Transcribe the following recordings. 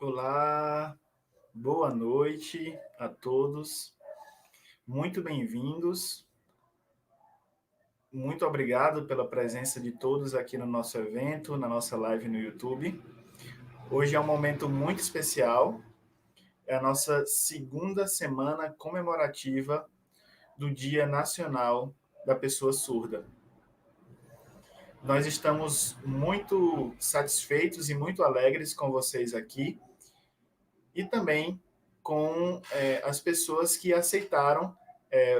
Olá, boa noite a todos. Muito bem-vindos. Muito obrigado pela presença de todos aqui no nosso evento, na nossa live no YouTube. Hoje é um momento muito especial. É a nossa segunda semana comemorativa do Dia Nacional da Pessoa Surda. Nós estamos muito satisfeitos e muito alegres com vocês aqui e também com as pessoas que aceitaram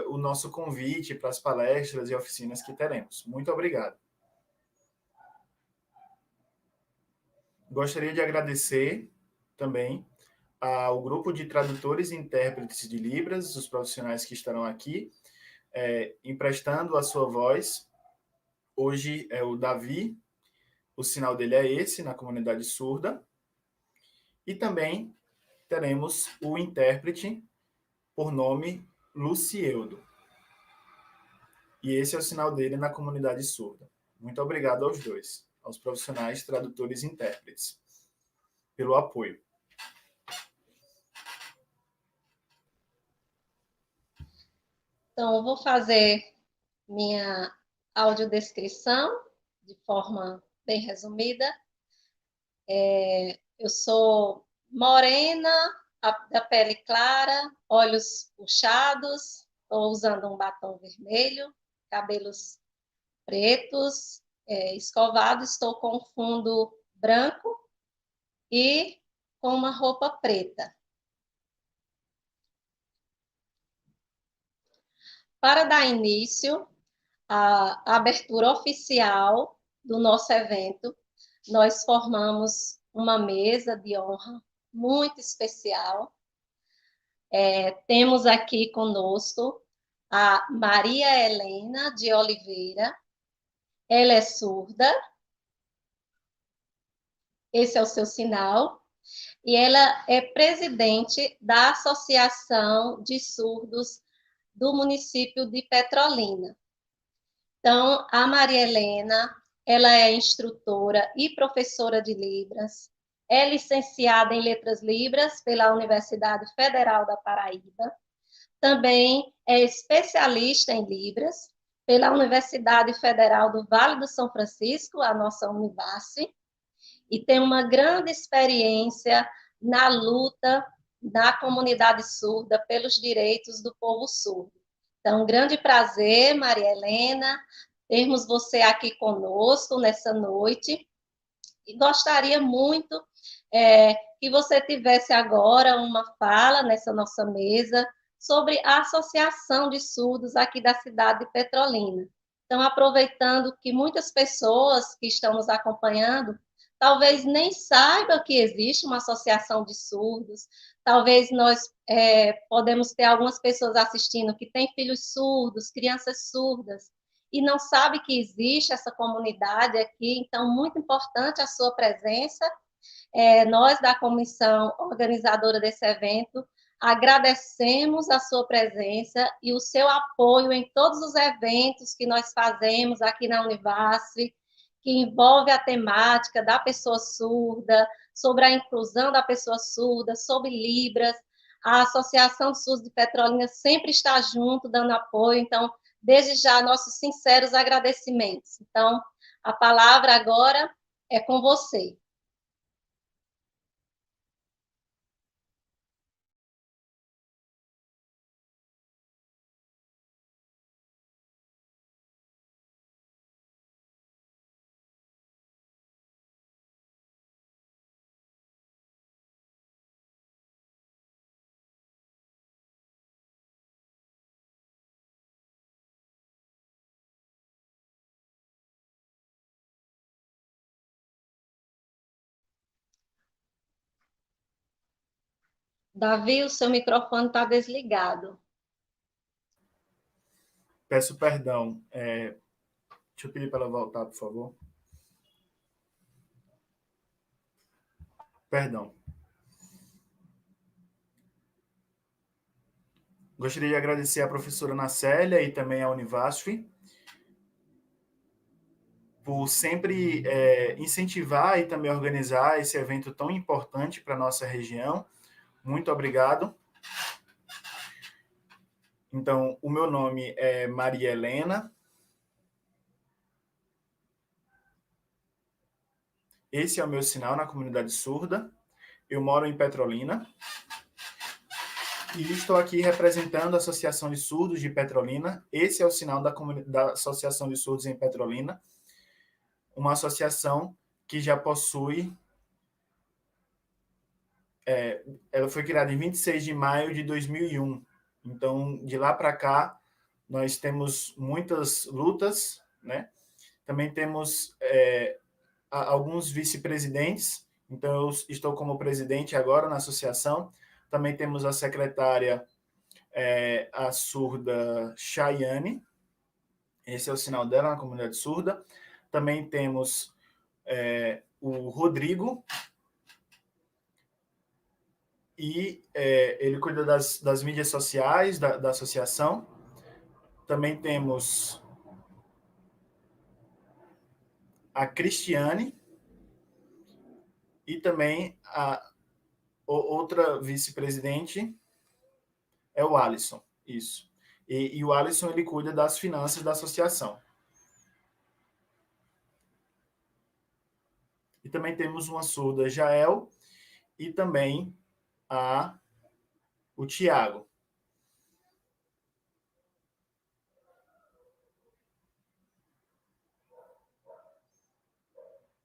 o nosso convite para as palestras e oficinas que teremos. Muito obrigado. Gostaria de agradecer também ao grupo de tradutores e intérpretes de Libras, os profissionais que estarão aqui, emprestando a sua voz. Hoje é o Davi, o sinal dele é esse, na comunidade surda. E também teremos o intérprete, por nome Lucieudo. E esse é o sinal dele na comunidade surda. Muito obrigado aos dois, aos profissionais, tradutores e intérpretes, pelo apoio. Então, eu vou fazer minha audiodescrição de forma bem resumida. Eu sou morena, da pele clara, olhos puxados, estou usando um batom vermelho, cabelos pretos, escovados, estou com fundo branco e com uma roupa preta. Para dar início à abertura oficial do nosso evento, nós formamos uma mesa de honra muito especial. Temos aqui conosco a Maria Helena de Oliveira. Ela é surda. Esse é o seu sinal. E ela é presidente da Associação de Surdos do município de Petrolina. Então, a Maria Helena, ela é instrutora e professora de Libras, é licenciada em Letras Libras pela Universidade Federal da Paraíba, também é especialista em Libras pela Universidade Federal do Vale do São Francisco, a nossa Univasf, e tem uma grande experiência na luta da comunidade surda pelos direitos do povo surdo. Então, um grande prazer, Maria Helena, termos você aqui conosco nessa noite. E gostaria muito que você tivesse agora uma fala nessa nossa mesa sobre a Associação de Surdos aqui da cidade de Petrolina. Então, aproveitando que muitas pessoas que estão nos acompanhando talvez nem saibam que existe uma associação de surdos, talvez nós podemos ter algumas pessoas assistindo que têm filhos surdos, crianças surdas, e não sabe que existe essa comunidade aqui, então, muito importante a sua presença. Nós, da comissão organizadora desse evento, agradecemos a sua presença e o seu apoio em todos os eventos que nós fazemos aqui na Univasf, que envolve a temática da pessoa surda, sobre a inclusão da pessoa surda, sobre Libras. A Associação de Surdos de Petrolina sempre está junto, dando apoio, então, desde já, nossos sinceros agradecimentos. Então, a palavra agora é com você. Davi, o seu microfone está desligado. Peço perdão. Deixa eu pedir para ela voltar, por favor. Perdão. Gostaria de agradecer à professora Ana Célia e também à Univasf por sempre incentivar e também organizar esse evento tão importante para a nossa região. Muito obrigado. Então, o meu nome é Maria Helena. Esse é o meu sinal na comunidade surda. Eu moro em Petrolina. E estou aqui representando a Associação de Surdos de Petrolina. Esse é o sinal da Associação de Surdos em Petrolina, uma associação que já possui... ela foi criada em 26 de maio de 2001. Então, de lá para cá, nós temos muitas lutas, né? Também temos alguns vice-presidentes. Então, eu estou como presidente agora na associação. Também temos a secretária, a surda Chayane. Esse é o sinal dela na comunidade surda. Também temos o Rodrigo, e ele cuida das mídias sociais da associação. Também temos a Cristiane e também a outra vice-presidente é o Alisson. Isso. E o Alisson, ele cuida das finanças da associação. E também temos uma surda, Jael, e também o Tiago.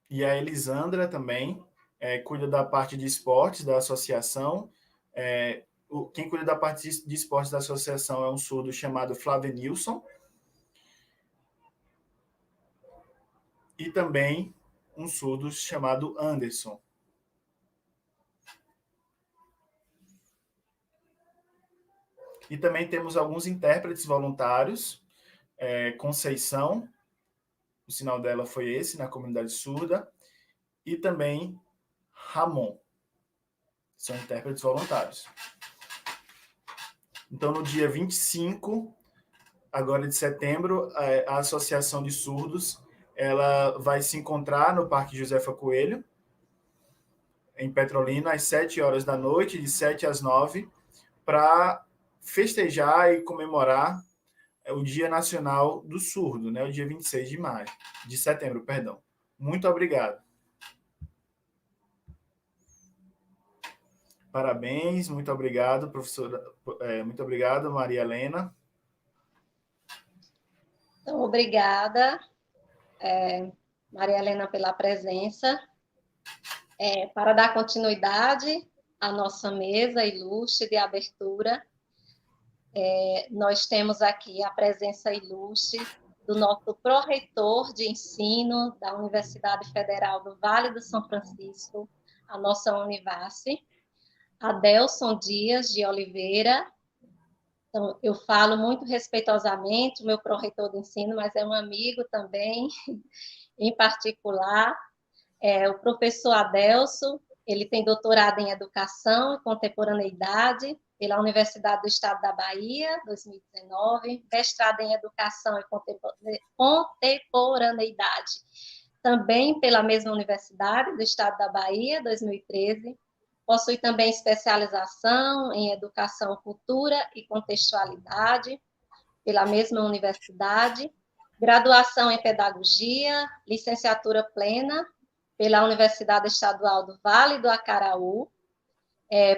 E a Elisandra também cuida da parte de esportes da associação. Quem cuida da parte de esportes da associação é um surdo chamado Flavenilson. E também um surdo chamado Anderson. E também temos alguns intérpretes voluntários. Conceição, o sinal dela foi esse, na comunidade surda. E também Ramon. São intérpretes voluntários. Então, no dia 25, agora de setembro, a Associação de Surdos ela vai se encontrar no Parque Josefa Coelho, em Petrolina, às 7 horas da noite, de 7 às 9, para festejar e comemorar o Dia Nacional do Surdo, né? O dia 26 de setembro, perdão. Muito obrigado. Parabéns, muito obrigado, professora. Muito obrigado, Maria Helena. Então, obrigada, Maria Helena, pela presença. Para dar continuidade à nossa mesa ilustre de abertura, nós temos aqui a presença ilustre do nosso pró-reitor de ensino da Universidade Federal do Vale do São Francisco, a nossa Univasse, Adelson Dias de Oliveira. Então, eu falo muito respeitosamente, o meu pró-reitor de ensino, mas é um amigo também, em particular. O professor Adelson, ele tem doutorado em Educação e Contemporaneidade pela Universidade do Estado da Bahia, 2019, mestrado em Educação e Contemporaneidade, também pela mesma Universidade do Estado da Bahia, 2013, possui também especialização em Educação, Cultura e Contextualidade, pela mesma universidade, graduação em Pedagogia, licenciatura plena, pela Universidade Estadual do Vale do Acaraú,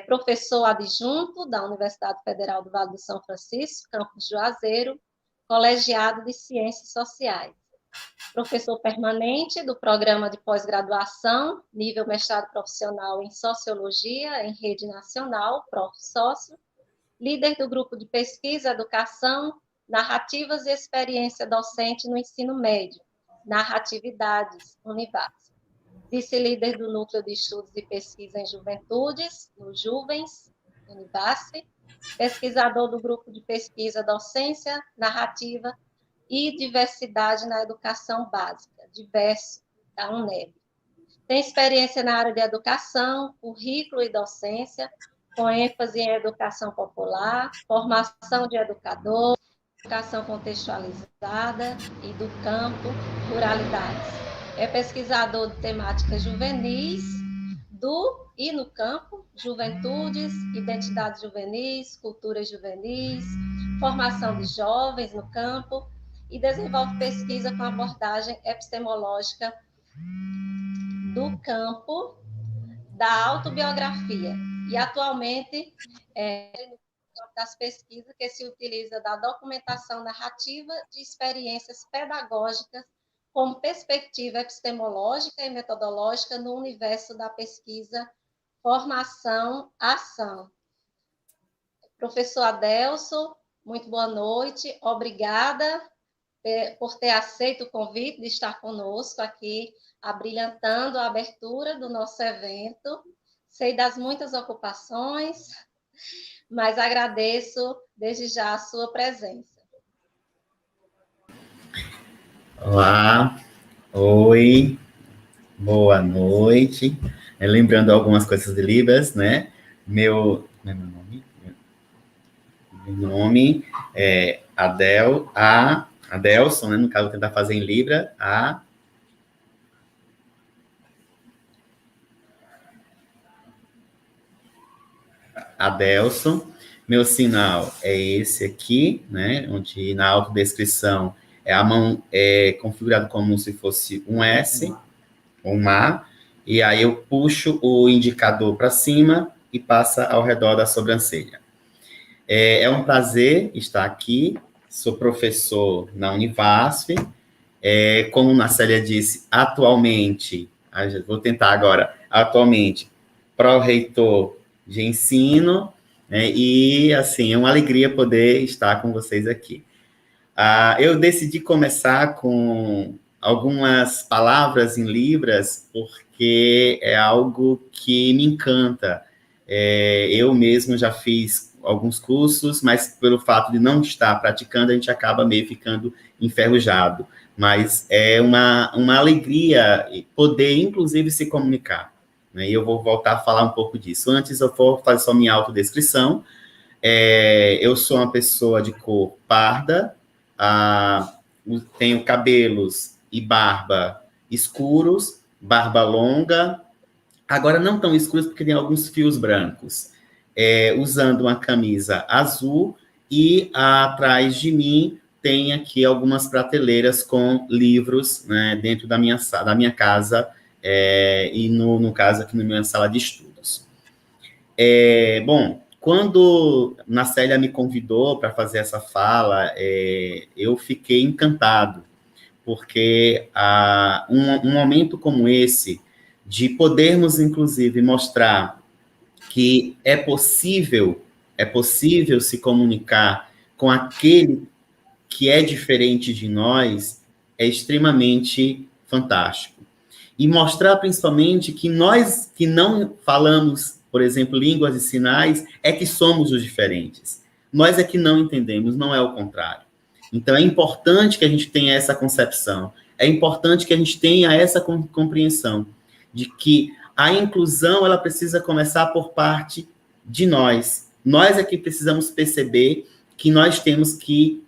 professor adjunto da Universidade Federal do Vale do São Francisco, campus Juazeiro, colegiado de Ciências Sociais. Professor permanente do Programa de Pós-Graduação, nível mestrado profissional em Sociologia, em Rede Nacional, ProfSócio, líder do Grupo de Pesquisa, Educação, Narrativas e Experiência Docente no Ensino Médio, Narratividades, Univas. Vice-líder do Núcleo de Estudos e Pesquisa em Juventudes, no Juvens, Univasse. Pesquisador do Grupo de Pesquisa Docência, Narrativa e Diversidade na Educação Básica, Diverso, da UNEB. Tem experiência na área de educação, currículo e docência, com ênfase em educação popular, formação de educador, educação contextualizada e do campo, ruralidades. É pesquisador de temáticas juvenis do e no campo, juventudes, identidades juvenis, culturas juvenis, formação de jovens no campo e desenvolve pesquisa com abordagem epistemológica do campo da autobiografia. E atualmente das pesquisas que se utiliza da documentação narrativa de experiências pedagógicas como perspectiva epistemológica e metodológica no universo da pesquisa, formação, ação. Professor Adelson, muito boa noite, obrigada por ter aceito o convite de estar conosco aqui, abrilhantando a abertura do nosso evento. Sei das muitas ocupações, mas agradeço desde já a sua presença. Olá, oi, boa noite. Lembrando algumas coisas de Libras, né? Meu nome é Adelson, né? No caso, vou tentar fazer em Libra, Adelson. Meu sinal é esse aqui, né? Onde na autodescrição a mão é configurada como se fosse um S, um A, e aí eu puxo o indicador para cima e passa ao redor da sobrancelha. É um prazer estar aqui, sou professor na Univasf, como a Célia disse, atualmente pró-reitor de ensino, né, e, assim, é uma alegria poder estar com vocês aqui. Eu decidi começar com algumas palavras em Libras, porque é algo que me encanta. Eu mesmo já fiz alguns cursos, mas pelo fato de não estar praticando, a gente acaba meio ficando enferrujado. Mas é uma alegria poder, inclusive, se comunicar. Né? E eu vou voltar a falar um pouco disso. Antes, eu vou fazer só minha autodescrição. Eu sou uma pessoa de cor parda, tenho cabelos e barba escuros, barba longa, agora não tão escuros porque tem alguns fios brancos, usando uma camisa azul e atrás de mim tem aqui algumas prateleiras com livros, né, dentro da minha casa, e no caso aqui na minha sala de estudos. Bom, quando Nacélia me convidou para fazer essa fala, eu fiquei encantado, porque um momento como esse, de podermos, inclusive, mostrar que é possível se comunicar com aquele que é diferente de nós, é extremamente fantástico. E mostrar, principalmente, que nós que não falamos, por exemplo, línguas de sinais, é que somos os diferentes. Nós é que não entendemos, não é o contrário. Então, é importante que a gente tenha essa concepção, é importante que a gente tenha essa compreensão de que a inclusão, ela precisa começar por parte de nós. Nós é que precisamos perceber que nós temos que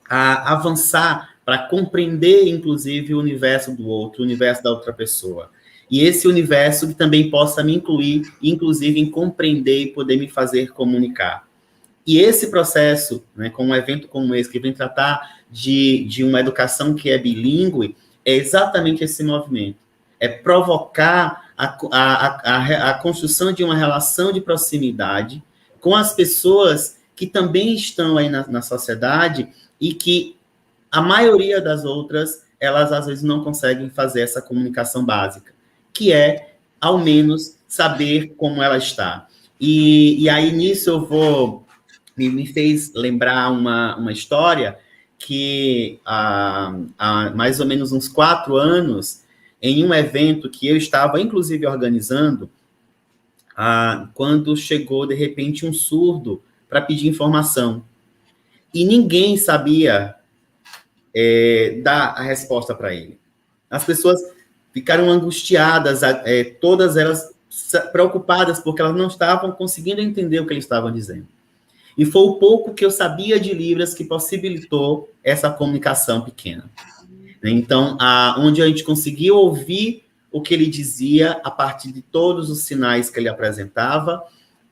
avançar para compreender, inclusive, o universo do outro, o universo da outra pessoa. E esse universo que também possa me incluir, inclusive, em compreender e poder me fazer comunicar. E esse processo, né, com um evento como esse, que vem tratar de uma educação que é bilíngue, é exatamente esse movimento. É provocar a construção de uma relação de proximidade com as pessoas que também estão aí na sociedade e que a maioria das outras, elas às vezes não conseguem fazer essa comunicação básica, que é, ao menos, saber como ela está. E aí, nisso, eu vou... Me fez lembrar uma história que, há mais ou menos uns 4 anos, em um evento que eu estava, inclusive, organizando, quando chegou, de repente, um surdo para pedir informação. E ninguém sabia dar a resposta para ele. As pessoas ficaram angustiadas, todas elas preocupadas, porque elas não estavam conseguindo entender o que eles estavam dizendo. E foi o pouco que eu sabia de Libras que possibilitou essa comunicação pequena. Então, onde a gente conseguiu ouvir o que ele dizia a partir de todos os sinais que ele apresentava,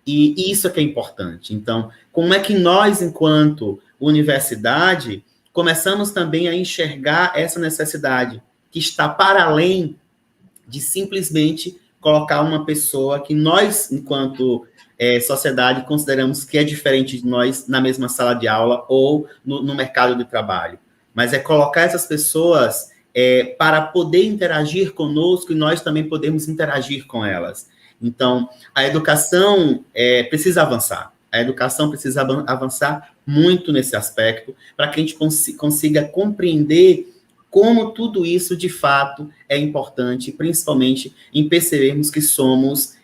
e isso é que é importante. Então, como é que nós, enquanto universidade, começamos também a enxergar essa necessidade que está para além de simplesmente colocar uma pessoa que nós, enquanto sociedade, consideramos que é diferente de nós na mesma sala de aula ou no mercado de trabalho. Mas é colocar essas pessoas para poder interagir conosco e nós também podemos interagir com elas. Então, a educação precisa avançar. A educação precisa avançar muito nesse aspecto para que a gente consiga compreender como tudo isso, de fato, é importante, principalmente em percebermos que somos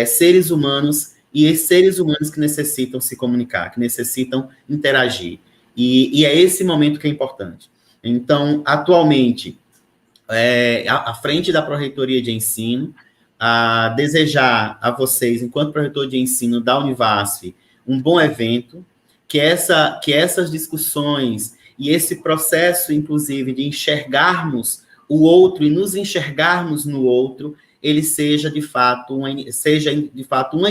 seres humanos e seres humanos que necessitam se comunicar, que necessitam interagir. E é esse momento que é importante. Então, atualmente, à frente da Pró-Reitoria de Ensino, a desejar a vocês, enquanto Pró-Reitor de Ensino da Univasf, um bom evento, que essas discussões e esse processo, inclusive, de enxergarmos o outro e nos enxergarmos no outro, ele seja de fato uma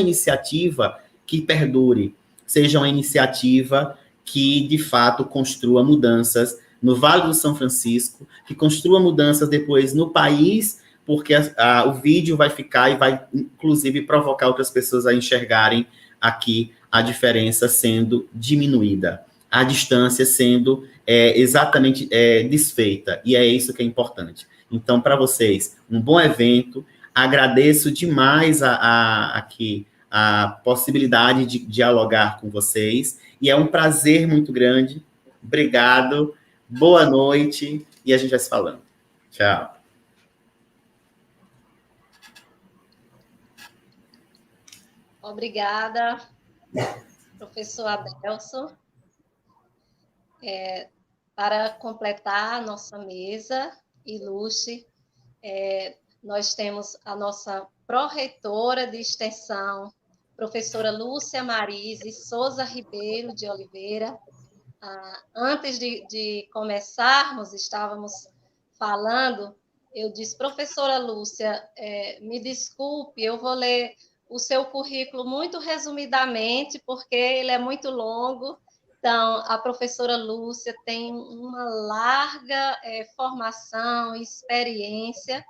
iniciativa que perdure, seja uma iniciativa que, de fato, construa mudanças no Vale do São Francisco, que construa mudanças depois no país, porque o vídeo vai ficar e vai, inclusive, provocar outras pessoas a enxergarem aqui a diferença sendo diminuída, a distância sendo exatamente desfeita, e é isso que é importante. Então, para vocês, um bom evento, agradeço demais aqui a possibilidade de dialogar com vocês, e é um prazer muito grande. Obrigado, boa noite, e a gente vai se falando. Tchau. Obrigada, professor Adelson. Para completar a nossa mesa ilustre, nós temos a nossa pró-reitora de extensão, professora Lúcia Marise Souza Ribeiro de Oliveira. Antes de começarmos, estávamos falando, eu disse, professora Lúcia, me desculpe, eu vou ler o seu currículo muito resumidamente, porque ele é muito longo. Então, a professora Lúcia tem uma larga formação, experiência,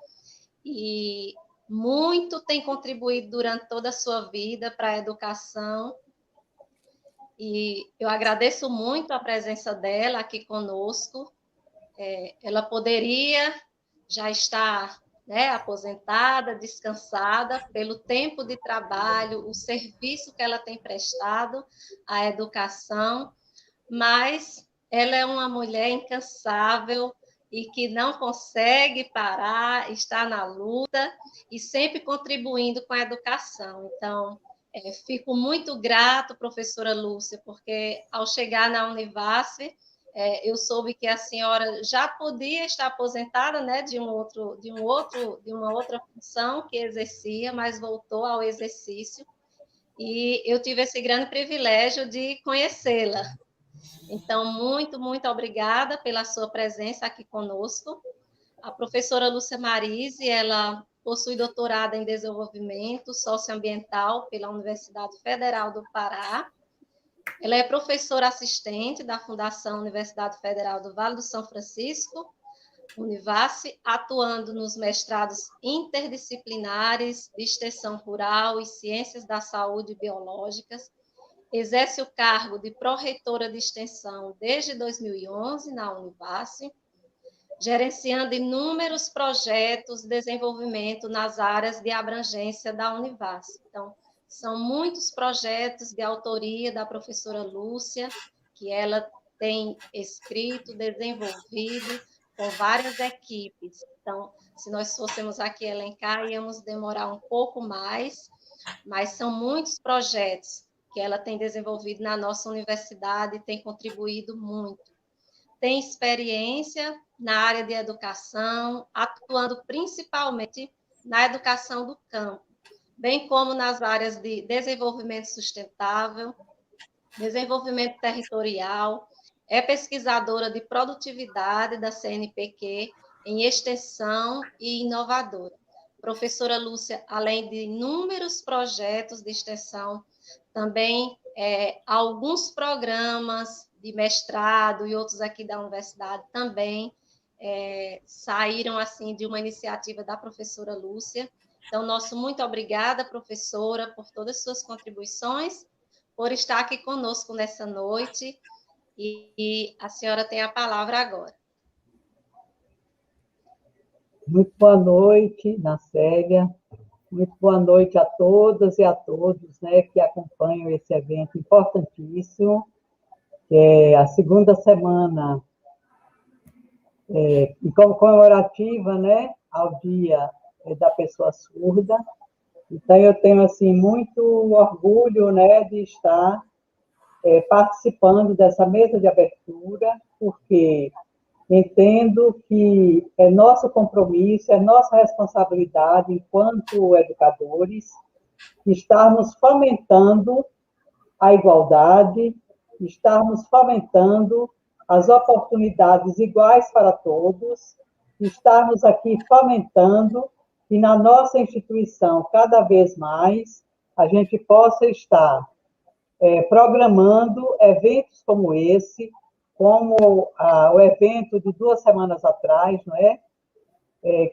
e muito tem contribuído durante toda a sua vida para a educação. E eu agradeço muito a presença dela aqui conosco. Ela poderia já estar aposentada, descansada pelo tempo de trabalho, o serviço que ela tem prestado à educação, mas ela é uma mulher incansável e que não consegue parar, está na luta e sempre contribuindo com a educação. Então, fico muito grato, professora Lúcia, porque ao chegar na Univasf, eu soube que a senhora já podia estar aposentada, né, de uma outra função que exercia, mas voltou ao exercício, e eu tive esse grande privilégio de conhecê-la. Então, muito, muito obrigada pela sua presença aqui conosco. A professora Lúcia Marise, ela possui doutorado em desenvolvimento socioambiental pela Universidade Federal do Pará. Ela é professora assistente da Fundação Universidade Federal do Vale do São Francisco, Univasf, atuando nos mestrados interdisciplinares de extensão rural e ciências da saúde biológicas. Exerce o cargo de pró-reitora de extensão desde 2011 na Univasf, gerenciando inúmeros projetos de desenvolvimento nas áreas de abrangência da Univasf. Então, são muitos projetos de autoria da professora Lúcia, que ela tem escrito, desenvolvido com várias equipes. Então, se nós fôssemos aqui elencar, íamos demorar um pouco mais, mas são muitos projetos que ela tem desenvolvido na nossa universidade e tem contribuído muito. Tem experiência na área de educação, atuando principalmente na educação do campo, bem como nas áreas de desenvolvimento sustentável, desenvolvimento territorial, é pesquisadora de produtividade da CNPq em extensão e inovadora. Professora Lúcia, além de inúmeros projetos de extensão, também alguns programas de mestrado e outros aqui da universidade também saíram assim de uma iniciativa da professora Lúcia. Então, nosso muito obrigada, professora, por todas as suas contribuições, por estar aqui conosco nessa noite, e a senhora tem a palavra agora. Muito boa noite, Nacélia. Muito boa noite a todas e a todos, né, que acompanham esse evento importantíssimo, que é a segunda semana comemorativa, né, ao Dia da Pessoa Surda. Então, eu tenho, assim, muito orgulho, né, de estar participando dessa mesa de abertura, porque entendo que é nosso compromisso, é nossa responsabilidade, enquanto educadores, estarmos fomentando a igualdade, estarmos fomentando as oportunidades iguais para todos, estarmos aqui fomentando que na nossa instituição, cada vez mais, a gente possa estar programando eventos como esse, como o evento de 2 semanas atrás, não é?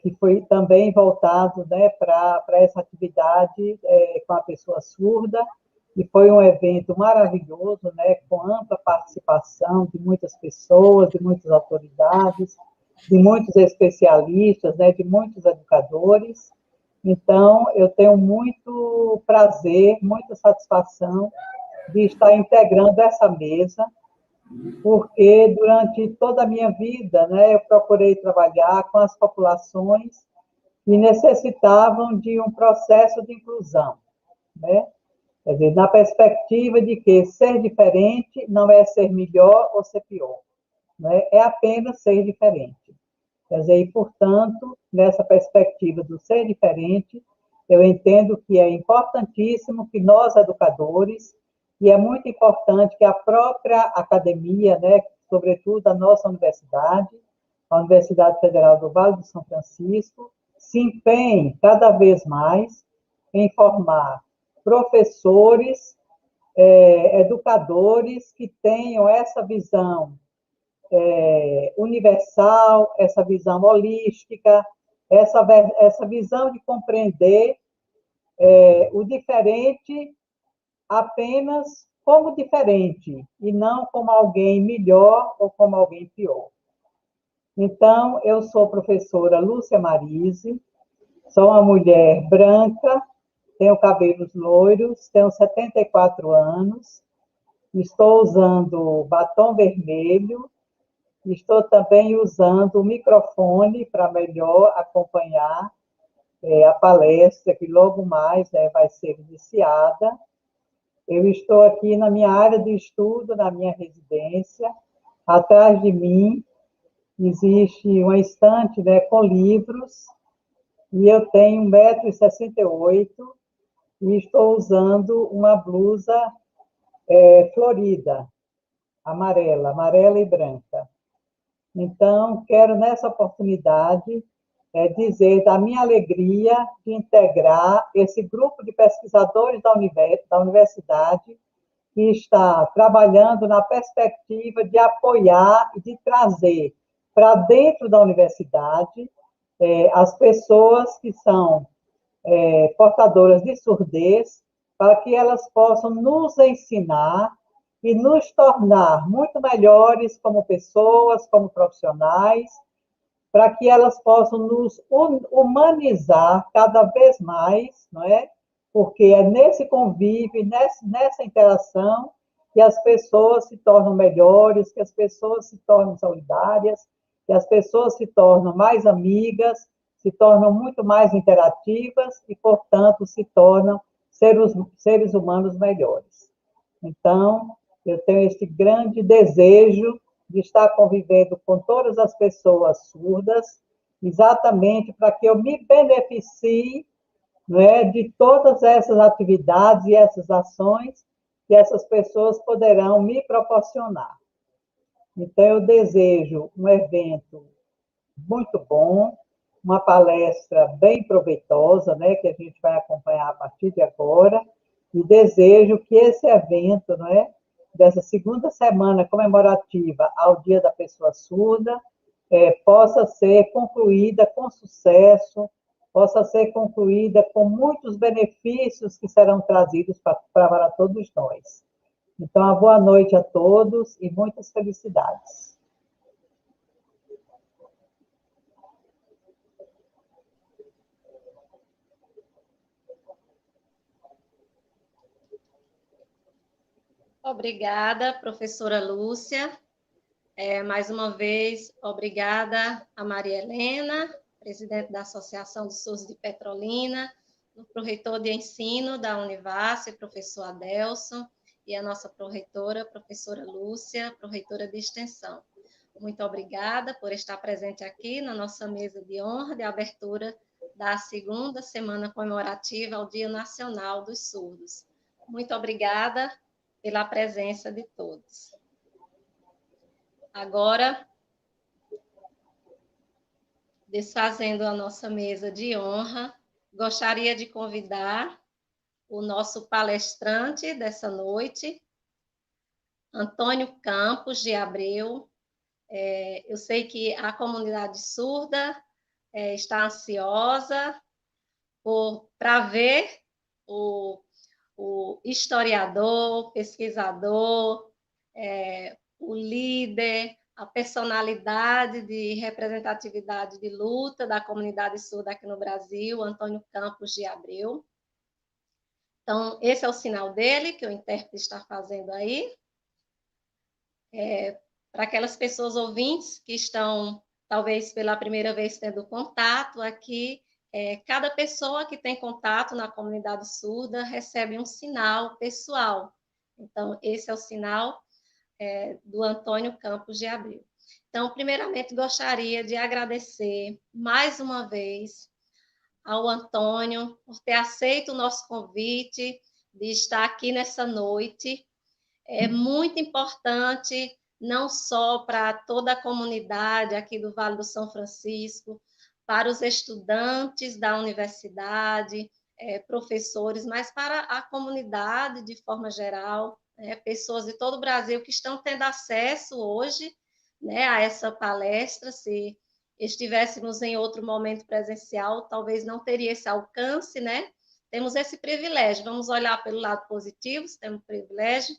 Que foi também voltado, né, para essa atividade com a pessoa surda, e foi um evento maravilhoso, né, com ampla participação de muitas pessoas, de muitas autoridades, de muitos especialistas, né, de muitos educadores. Então, eu tenho muito prazer, muita satisfação de estar integrando essa mesa, porque durante toda a minha vida, né, eu procurei trabalhar com as populações que necessitavam de um processo de inclusão, né? Quer dizer, na perspectiva de que ser diferente não é ser melhor ou ser pior, né? É apenas ser diferente. Quer dizer, e, portanto, nessa perspectiva do ser diferente, eu entendo que é importantíssimo que nós, educadores, e é muito importante que a própria academia, né, sobretudo a nossa universidade, a Universidade Federal do Vale do São Francisco, se empenhe cada vez mais em formar professores, educadores que tenham essa visão universal, essa visão holística, essa visão de compreender o diferente apenas como diferente, e não como alguém melhor ou como alguém pior. Então, eu sou a professora Lúcia Marise, sou uma mulher branca, tenho cabelos loiros, tenho 74 anos, estou usando batom vermelho, estou também usando o microfone para melhor acompanhar a palestra, que logo mais vai ser iniciada. Eu estou aqui na minha área de estudo, na minha residência. Atrás de mim existe uma estante, né, com livros, e eu tenho 1,68 m e estou usando uma blusa florida, amarela e branca. Então, quero, nessa oportunidade, dizer da minha alegria de integrar esse grupo de pesquisadores da universidade que está trabalhando na perspectiva de apoiar e de trazer para dentro da universidade as pessoas que são portadoras de surdez, para que elas possam nos ensinar e nos tornar muito melhores como pessoas, como profissionais, para que elas possam nos humanizar cada vez mais, não é? Porque é nesse convívio, nessa interação, que as pessoas se tornam melhores, que as pessoas se tornam solidárias, que as pessoas se tornam mais amigas, se tornam muito mais interativas e, portanto, se tornam seres humanos melhores. Então, eu tenho esse grande desejo de estar convivendo com todas as pessoas surdas, exatamente para que eu me beneficie, né, de todas essas atividades e essas ações que essas pessoas poderão me proporcionar. Então, eu desejo um evento muito bom, uma palestra bem proveitosa, né, que a gente vai acompanhar a partir de agora, e desejo que esse evento, né, dessa segunda semana comemorativa ao Dia da Pessoa Surda, possa ser concluída com sucesso, possa ser concluída com muitos benefícios que serão trazidos para todos nós. Então, uma boa noite a todos e muitas felicidades. Obrigada, professora Lúcia. Mais uma vez, obrigada a Maria Helena, presidente da Associação dos Surdos de Petrolina, o pró-reitor de ensino da Univasse, professor Adelson, e a nossa pró-reitora, professora Lúcia, pró-reitora de extensão. Muito obrigada por estar presente aqui na nossa mesa de honra de abertura da segunda semana comemorativa ao Dia Nacional dos Surdos. Muito obrigada pela presença de todos. Agora, desfazendo a nossa mesa de honra, gostaria de convidar o nosso palestrante dessa noite, Antônio Campos de Abreu. Eu sei que a comunidade surda está ansiosa para ver o historiador, pesquisador, o líder, a personalidade de representatividade de luta da comunidade surda aqui no Brasil, Antônio Campos de Abreu. Então, esse é o sinal dele, que o intérprete está fazendo aí. Para aquelas pessoas ouvintes que estão, talvez, pela primeira vez tendo contato aqui, cada pessoa que tem contato na comunidade surda recebe um sinal pessoal. Então, esse é o sinal do Antônio Campos de Abreu. Então, primeiramente, gostaria de agradecer mais uma vez ao Antônio por ter aceito o nosso convite de estar aqui nessa noite. É muito importante, não só para toda a comunidade aqui do Vale do São Francisco, para os estudantes da universidade, professores, mas para a comunidade de forma geral, pessoas de todo o Brasil que estão tendo acesso hoje, né, a essa palestra. Se estivéssemos em outro momento presencial, talvez não teria esse alcance, né? Temos esse privilégio, vamos olhar pelo lado positivo, temos o privilégio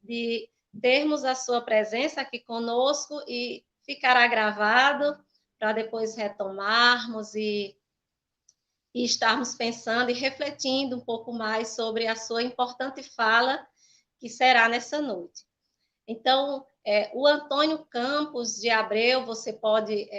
de termos a sua presença aqui conosco e ficará gravado para depois retomarmos e estarmos pensando e refletindo um pouco mais sobre a sua importante fala que será nessa noite. Então, o Antônio Campos de Abreu, você pode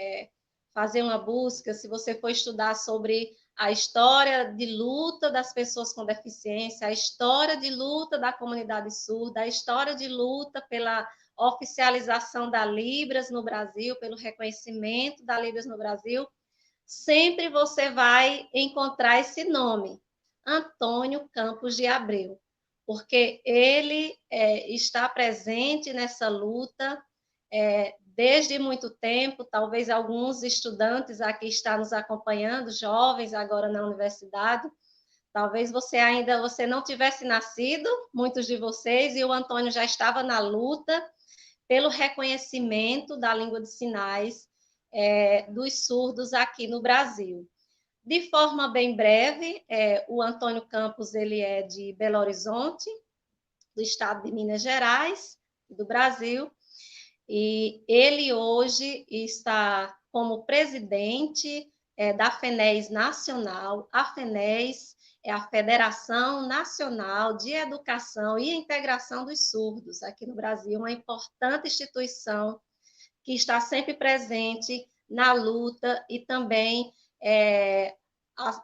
fazer uma busca, se você for estudar sobre a história de luta das pessoas com deficiência, a história de luta da comunidade surda, a história de luta pela oficialização da Libras no Brasil, pelo reconhecimento da Libras no Brasil, sempre você vai encontrar esse nome, Antônio Campos de Abreu, porque ele está presente nessa luta desde muito tempo. Talvez alguns estudantes aqui estão nos acompanhando, jovens agora na universidade, talvez você não tivesse nascido, muitos de vocês, e o Antônio já estava na luta pelo reconhecimento da língua de sinais dos surdos aqui no Brasil. De forma bem breve, o Antônio Campos ele é de Belo Horizonte, do estado de Minas Gerais, do Brasil, e ele hoje está como presidente da FENES Nacional. A FENES é a Federação Nacional de Educação e Integração dos Surdos, aqui no Brasil, uma importante instituição que está sempre presente na luta e também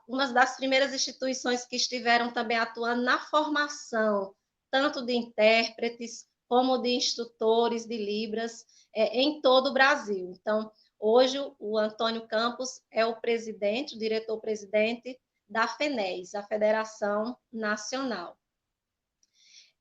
uma das primeiras instituições que estiveram também atuando na formação, tanto de intérpretes como de instrutores de Libras em todo o Brasil. Então, hoje, o Antônio Campos é o presidente, o diretor-presidente da FENES, a Federação Nacional.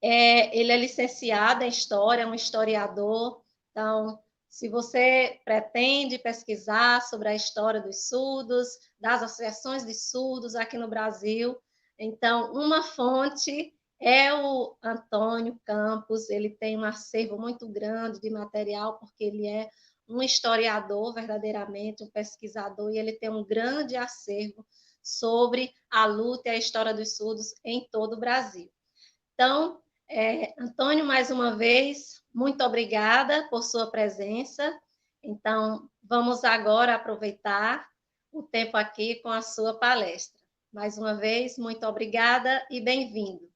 Ele é licenciado em História, é um historiador. Então, se você pretende pesquisar sobre a história dos surdos, das associações de surdos aqui no Brasil, então, uma fonte é o Antônio Campos. Ele tem um acervo muito grande de material, porque ele é um historiador verdadeiramente, um pesquisador, e ele tem um grande acervo sobre a luta e a história dos surdos em todo o Brasil. Então, Antônio, mais uma vez, muito obrigada por sua presença. Então, vamos agora aproveitar o tempo aqui com a sua palestra. Mais uma vez, muito obrigada e bem-vindo.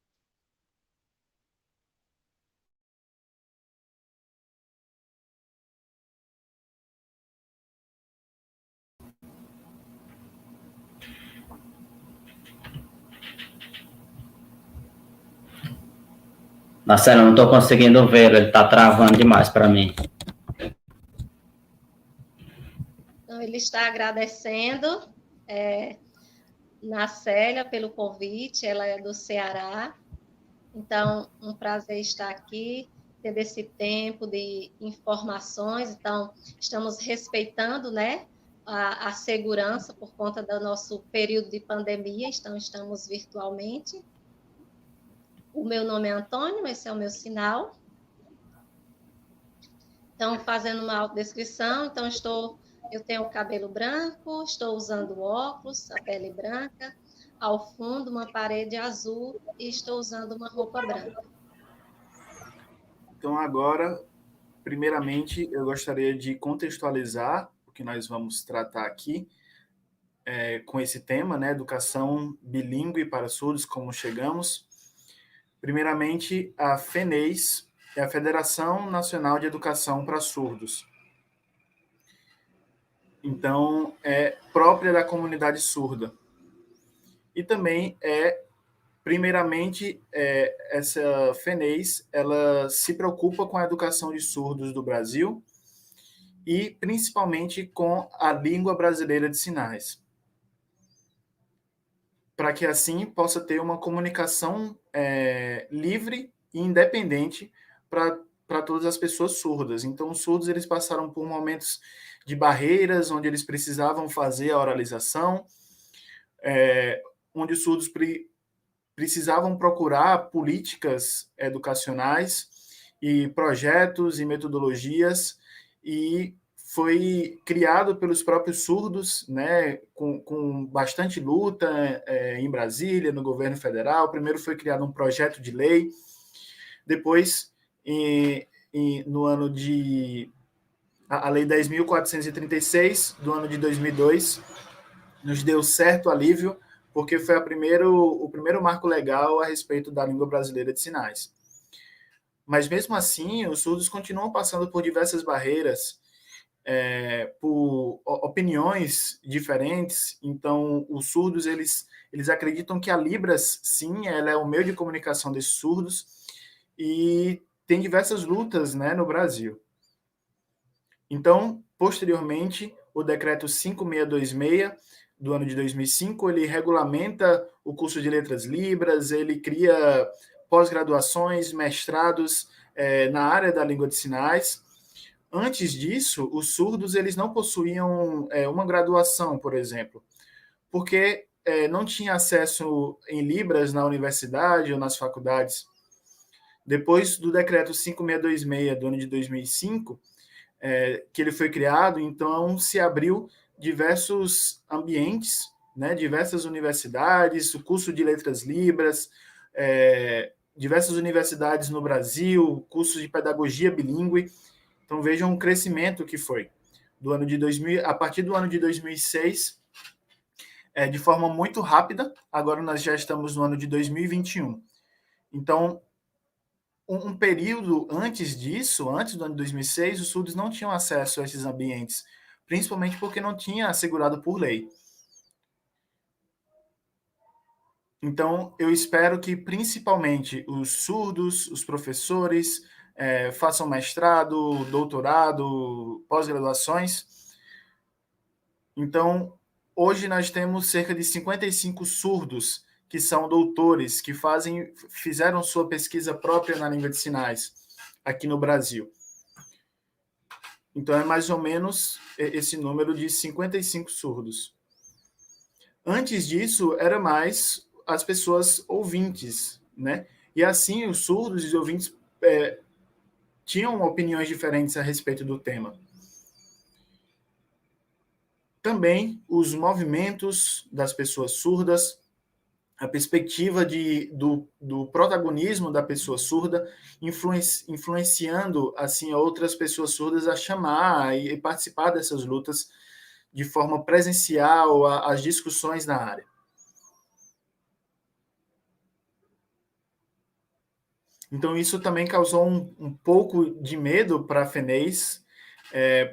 Marcelo, não estou conseguindo ver, ele está travando demais para mim. Então, ele está agradecendo Nacélia pelo convite, ela é do Ceará. Então, um prazer estar aqui, tendo esse tempo de informações. Então, estamos respeitando, né, a segurança por conta do nosso período de pandemia, então estamos virtualmente. O meu nome é Antônio, esse é o meu sinal. Então, fazendo uma autodescrição, então eu tenho o cabelo branco, estou usando óculos, a pele branca, ao fundo uma parede azul e estou usando uma roupa branca. Então, agora, primeiramente, eu gostaria de contextualizar o que nós vamos tratar aqui com esse tema, né, educação bilíngue para surdos, como chegamos. Primeiramente, a FENES é a Federação Nacional de Educação para Surdos. Então, é própria da comunidade surda. E também primeiramente, essa FENES, ela se preocupa com a educação de surdos do Brasil e principalmente com a língua brasileira de sinais, para que assim possa ter uma comunicação livre e independente para todas as pessoas surdas. Então, os surdos eles passaram por momentos de barreiras, onde eles precisavam fazer a oralização, onde os surdos precisavam procurar políticas educacionais e projetos e metodologias, e foi criado pelos próprios surdos, né, com bastante luta em Brasília, no governo federal. Primeiro foi criado um projeto de lei, depois, no ano de... A Lei 10.436, do ano de 2002, nos deu certo alívio, porque foi o primeiro marco legal a respeito da língua brasileira de sinais. Mas, mesmo assim, os surdos continuam passando por diversas barreiras, por opiniões diferentes. Então, os surdos, eles acreditam que a Libras, sim, ela é o meio de comunicação desses surdos, e tem diversas lutas, né, no Brasil. Então, posteriormente, o decreto 5626, do ano de 2005, ele regulamenta o curso de Letras Libras, ele cria pós-graduações, mestrados na área da língua de sinais. Antes disso, os surdos eles não possuíam uma graduação, por exemplo, porque não tinha acesso em Libras na universidade ou nas faculdades. Depois do decreto 5626, do ano de 2005, que ele foi criado, então se abriu diversos ambientes, né, diversas universidades, o curso de Letras Libras, diversas universidades no Brasil, curso de pedagogia bilíngue. Então vejam o crescimento que foi do ano de 2000, a partir do ano de 2006, de forma muito rápida. Agora nós já estamos no ano de 2021. Então, um período antes disso, antes do ano de 2006, os surdos não tinham acesso a esses ambientes, principalmente porque não tinha assegurado por lei. Então, eu espero que, principalmente, os surdos, os professores, façam mestrado, doutorado, pós-graduações. Então, hoje nós temos cerca de 55 surdos que são doutores, que fizeram sua pesquisa própria na língua de sinais aqui no Brasil. Então, é mais ou menos esse número de 55 surdos. Antes disso, era mais as pessoas ouvintes, né? E assim, os surdos e os ouvintes tinham opiniões diferentes a respeito do tema. Também os movimentos das pessoas surdas, a perspectiva do protagonismo da pessoa surda, influenciando assim outras pessoas surdas a chamar e participar dessas lutas de forma presencial, as discussões na área. Então, isso também causou um pouco de medo para a FENEIS,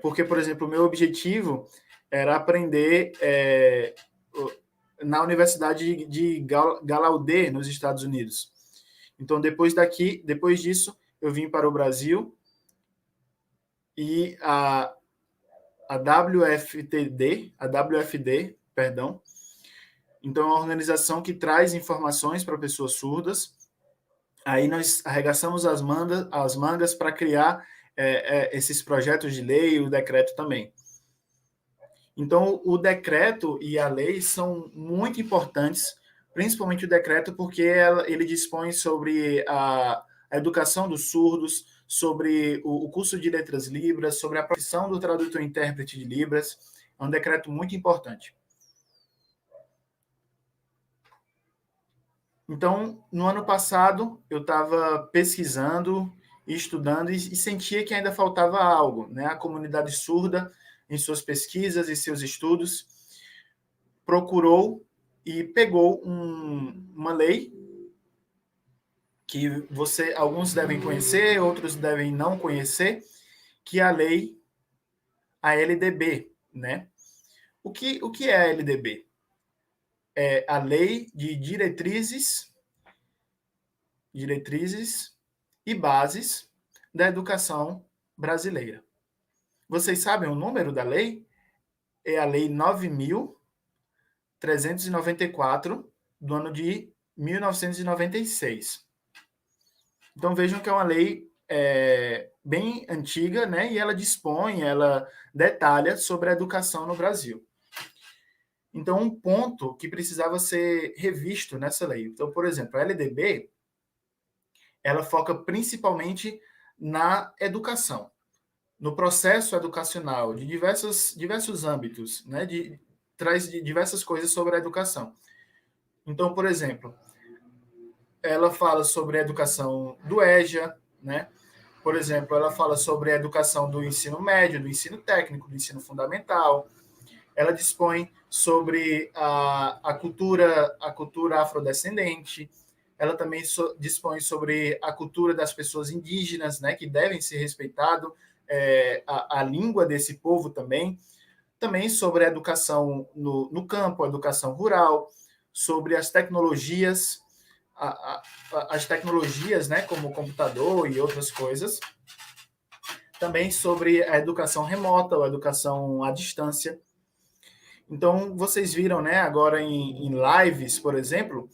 porque, por exemplo, o meu objetivo era aprender na Universidade de Gallaudet, nos Estados Unidos. Então, depois disso, eu vim para o Brasil e a WFD, perdão, então é uma organização que traz informações para pessoas surdas. Aí nós arregaçamos as mangas para criar esses projetos de lei, o decreto também. Então, o decreto e a lei são muito importantes, principalmente o decreto, porque ele dispõe sobre a educação dos surdos, sobre o curso de letras libras, sobre a profissão do tradutor e intérprete de libras. É um decreto muito importante. Então, no ano passado, eu estava pesquisando e estudando e sentia que ainda faltava algo, né? A comunidade surda, em suas pesquisas e seus estudos, procurou e pegou uma lei que alguns devem conhecer, outros devem não conhecer, que é a lei, a LDB, né? O que é a LDB? É a Lei de Diretrizes e Bases da Educação Brasileira. Vocês sabem o número da lei? É a Lei 9.394, do ano de 1996. Então, vejam que é uma lei bem antiga, né? E ela detalha sobre a educação no Brasil. Então, um ponto que precisava ser revisto nessa lei. Então, por exemplo, a LDB, ela foca principalmente na educação, no processo educacional, de diversos âmbitos, né? Traz diversas coisas sobre a educação. Então, por exemplo, ela fala sobre a educação do EJA, né? Por exemplo, ela fala sobre a educação do ensino médio, do ensino técnico, do ensino fundamental. Ela dispõe sobre a cultura afrodescendente. Ela também dispõe sobre a cultura das pessoas indígenas, né, que devem ser respeitado, a língua desse povo também. Também sobre a educação no campo, a educação rural, sobre as tecnologias, né, como o computador e outras coisas. Também sobre a educação remota, a educação à distância. Então, vocês viram, né, agora em lives, por exemplo,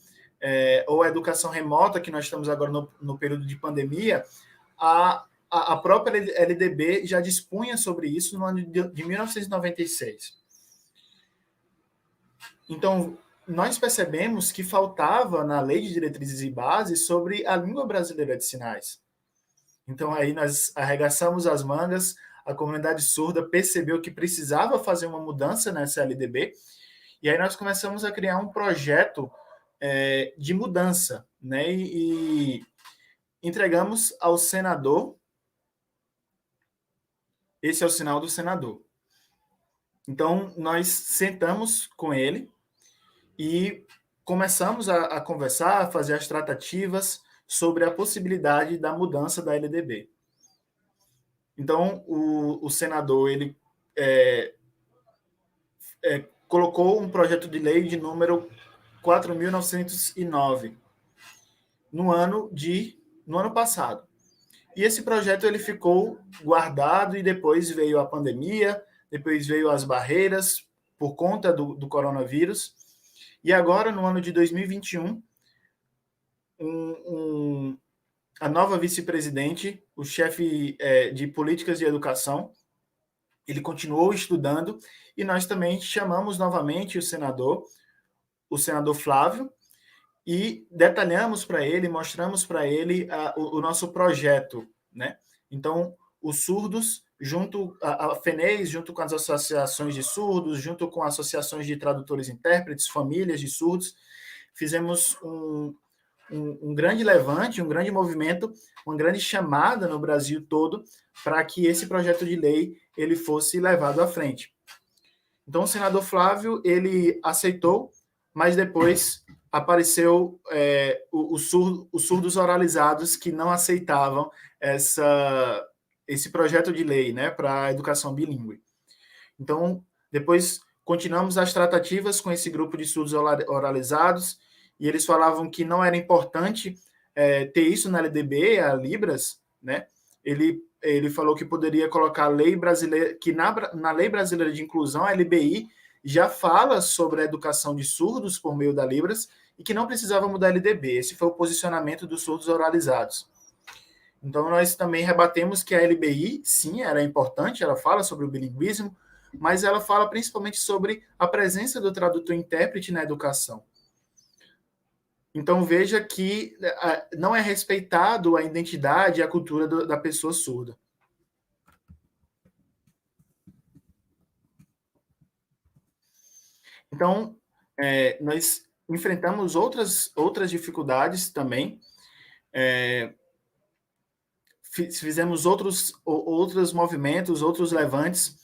ou a educação remota, que nós estamos agora no período de pandemia, a própria LDB já dispunha sobre isso no ano de 1996. Então, nós percebemos que faltava na Lei de Diretrizes e Bases sobre a língua brasileira de sinais. Então, aí nós arregaçamos as mangas, a comunidade surda percebeu que precisava fazer uma mudança nessa LDB, e aí nós começamos a criar um projeto de mudança, né? E entregamos ao senador. Esse é o sinal do senador. Então, nós sentamos com ele e começamos a conversar, a fazer as tratativas sobre a possibilidade da mudança da LDB. Então, o senador ele colocou um projeto de lei de número 4.909 no ano passado. E esse projeto ele ficou guardado e depois veio a pandemia, depois veio as barreiras por conta do coronavírus, E agora, no ano de 2021, a nova vice-presidente, o chefe de políticas de educação, ele continuou estudando, e nós também chamamos novamente o senador Flávio, e detalhamos para ele, mostramos para ele o nosso projeto, né? Então, os surdos, junto a FENEIS, junto com as associações de surdos, junto com associações de tradutores e intérpretes, famílias de surdos, fizemos um grande levante, um grande movimento, uma grande chamada no Brasil todo para que esse projeto de lei ele fosse levado à frente. Então, o senador Flávio ele aceitou, mas depois apareceu os surdos oralizados que não aceitavam esse projeto de lei, né, para a educação bilíngue. Então, depois continuamos as tratativas com esse grupo de surdos oralizados, e eles falavam que não era importante ter isso na LDB, a Libras, né? Ele falou que poderia colocar a lei brasileira, que na Lei Brasileira de Inclusão, a LBI, já fala sobre a educação de surdos por meio da Libras, e que não precisava mudar a LDB. Esse foi o posicionamento dos surdos oralizados. Então, nós também rebatemos que a LBI, sim, era importante, ela fala sobre o bilinguismo, mas ela fala principalmente sobre a presença do tradutor-intérprete na educação. Então, veja que não é respeitado a identidade e a cultura da pessoa surda. Então, nós enfrentamos outras dificuldades também. Fizemos outros movimentos, outros levantes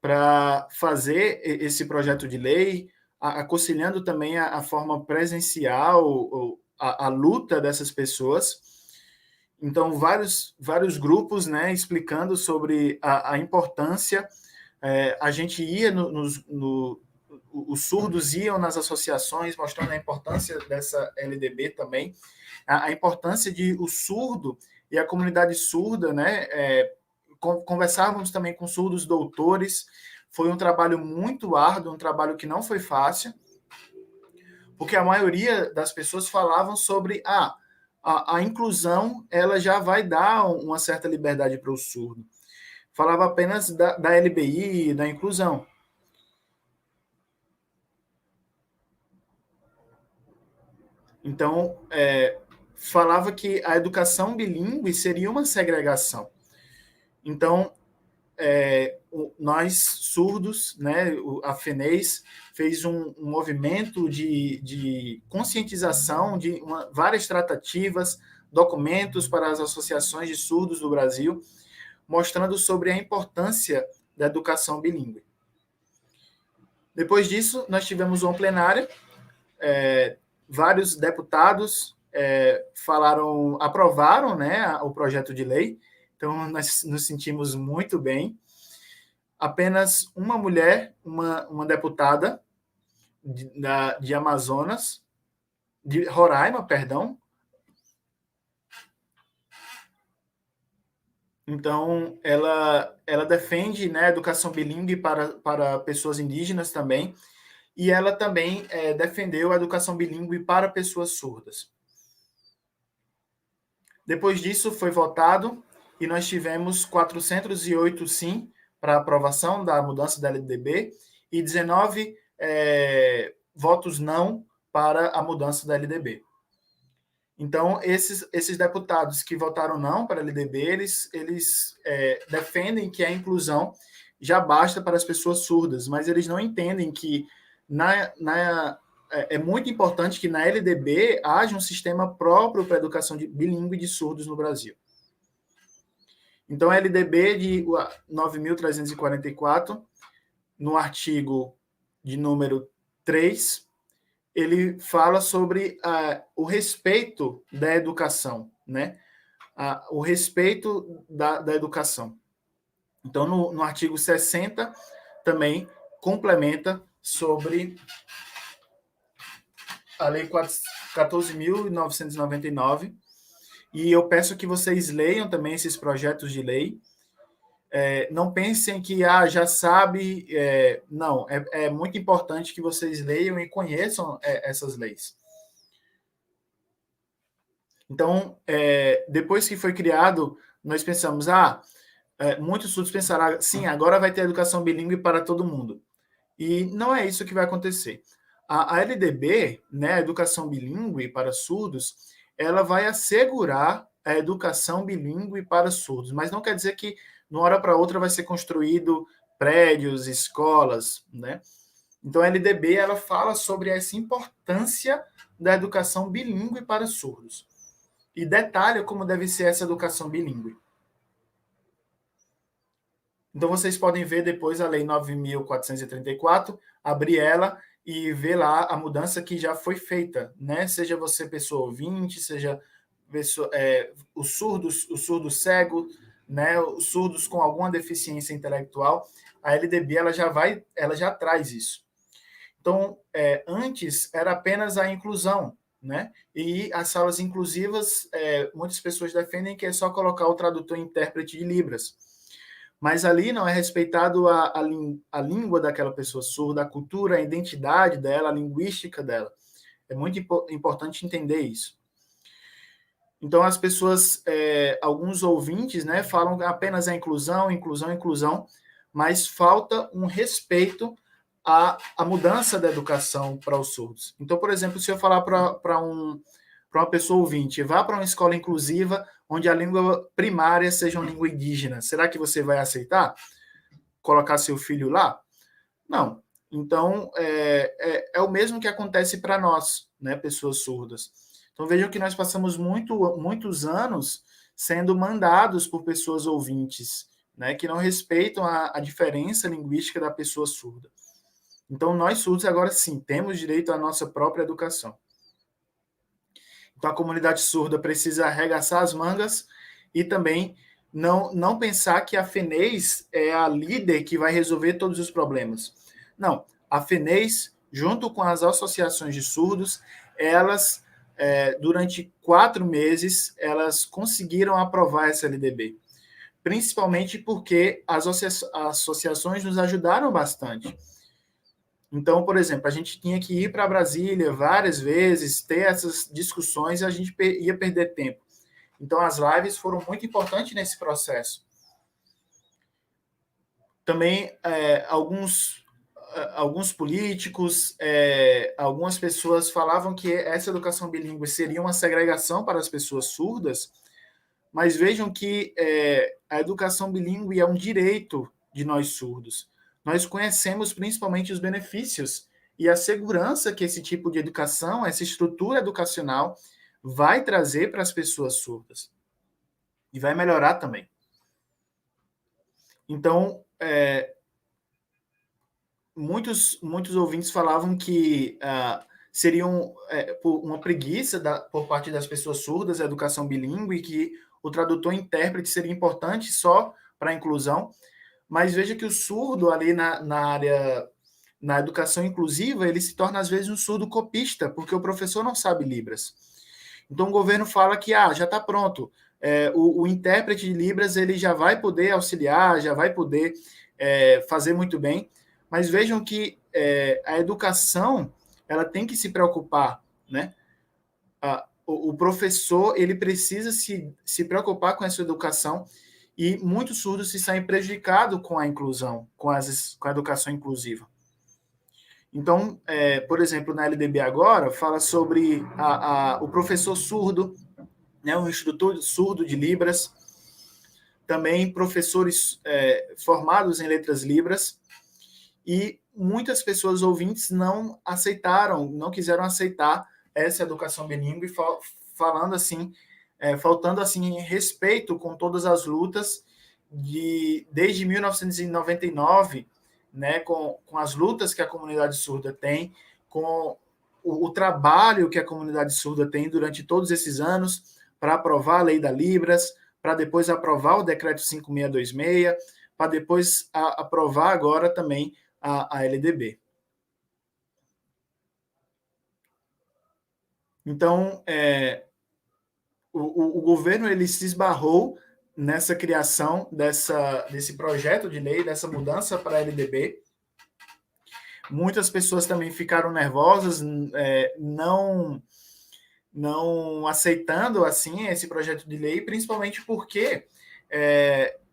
para fazer esse projeto de lei, aconselhando também a forma presencial, a luta dessas pessoas. Então, vários grupos, né, explicando sobre a importância. A gente ia os surdos iam nas associações, mostrando a importância dessa LDB também, a importância de o surdo e a comunidade surda, né? Conversávamos também com surdos doutores. Foi um trabalho muito árduo, um trabalho que não foi fácil, porque a maioria das pessoas falavam sobre a inclusão, ela já vai dar uma certa liberdade para o surdo. Falava apenas da LBI, da inclusão. Então, falava que a educação bilíngue seria uma segregação. Então, nós, surdos, né, a FENEIS, fez um movimento de conscientização, de várias tratativas, documentos para as associações de surdos do Brasil, mostrando sobre a importância da educação bilíngue. Depois disso, nós tivemos uma plenária, vários deputados aprovaram, né, o projeto de lei. Então, nós nos sentimos muito bem. Apenas uma mulher, uma deputada de Amazonas, de Roraima, perdão. Então, ela defende, né, a educação bilíngue para pessoas indígenas também, e ela também defendeu a educação bilíngue para pessoas surdas. Depois disso, foi votado, e nós tivemos 408 sim para aprovação da mudança da LDB e 19 votos não para a mudança da LDB. Então, esses deputados que votaram não para a LDB, eles defendem que a inclusão já basta para as pessoas surdas, mas eles não entendem que é muito importante que na LDB haja um sistema próprio para a educação bilíngue de surdos no Brasil. Então, a LDB de 9.344, no artigo de número 3, ele fala sobre o respeito da educação, né? O respeito da educação. Então, no artigo 60, também complementa sobre a Lei 14.999, e eu peço que vocês leiam também esses projetos de lei. não pensem que já sabe. Não, é muito importante que vocês leiam e conheçam essas leis. Então, depois que foi criado, nós pensamos, muitos estudos pensaram, sim, agora vai ter educação bilíngue para todo mundo. E não é isso que vai acontecer. A LDB, né, a educação bilíngue para surdos, ela vai assegurar a educação bilíngue para surdos, mas não quer dizer que de uma hora para outra vai ser construído prédios, escolas, né? Então a LDB ela fala sobre essa importância da educação bilíngue para surdos e detalha como deve ser essa educação bilíngue. Então vocês podem ver depois a Lei 9.434, abrir ela e ver lá a mudança que já foi feita, né? Seja você pessoa ouvinte, seja pessoa, os surdos cegos, né? Os surdos com alguma deficiência intelectual, a LDB ela já traz isso. Então, antes era apenas a inclusão, né? E as salas inclusivas, muitas pessoas defendem que é só colocar o tradutor e intérprete de Libras. Mas ali não é respeitado a língua daquela pessoa surda, a cultura, a identidade dela, a linguística dela. É muito importante entender isso. Então, as pessoas, alguns ouvintes, né, falam apenas a inclusão, mas falta um respeito à mudança da educação para os surdos. Então, por exemplo, se eu falar para uma pessoa ouvinte, vá para uma escola inclusiva onde a língua primária seja uma língua indígena, será que você vai aceitar colocar seu filho lá? Não. Então, é o mesmo que acontece para nós, né, pessoas surdas. Então, vejam que nós passamos muitos anos sendo mandados por pessoas ouvintes, né, que não respeitam a diferença linguística da pessoa surda. Então, nós surdos, agora sim, temos direito à nossa própria educação. Então, a comunidade surda precisa arregaçar as mangas e também não pensar que a FENEIS é a líder que vai resolver todos os problemas. Não, a FENEIS, junto com as associações de surdos, elas, durante 4 meses, elas conseguiram aprovar essa LDB. Principalmente porque as associações nos ajudaram bastante. Então, por exemplo, a gente tinha que ir para Brasília várias vezes, ter essas discussões e a gente ia perder tempo. Então, as lives foram muito importantes nesse processo. Também, alguns políticos, algumas pessoas falavam que essa educação bilíngue seria uma segregação para as pessoas surdas, mas vejam que a educação bilíngue é um direito de nós surdos. Nós conhecemos principalmente os benefícios e a segurança que esse tipo de educação, essa estrutura educacional, vai trazer para as pessoas surdas. E vai melhorar também. Então, muitos ouvintes falavam que seriam por uma preguiça por parte das pessoas surdas a educação bilíngue, que o tradutor e intérprete seria importante só para a inclusão, mas veja que o surdo ali na educação inclusiva, ele se torna às vezes um surdo copista, porque o professor não sabe Libras. Então o governo fala que já está pronto, o intérprete de Libras ele já vai poder auxiliar, já vai poder fazer muito bem, mas vejam que a educação ela tem que se preocupar, né? O professor ele precisa se preocupar com essa educação e muitos surdos se saem prejudicados com a inclusão, com a educação inclusiva. Então, por exemplo, na LDB agora, fala sobre o professor surdo, né, o instrutor surdo de Libras, também professores formados em letras Libras, e muitas pessoas ouvintes não quiseram aceitar essa educação bilíngue, falando assim, faltando assim respeito com todas as lutas desde 1999, né, com as lutas que a comunidade surda tem, com o trabalho que a comunidade surda tem durante todos esses anos para aprovar a lei da Libras, para depois aprovar o decreto 5626, para depois aprovar agora também a LDB. Então, o governo ele se esbarrou nessa criação desse projeto de lei, dessa mudança para a LDB. Muitas pessoas também ficaram nervosas, não aceitando assim esse projeto de lei, principalmente porque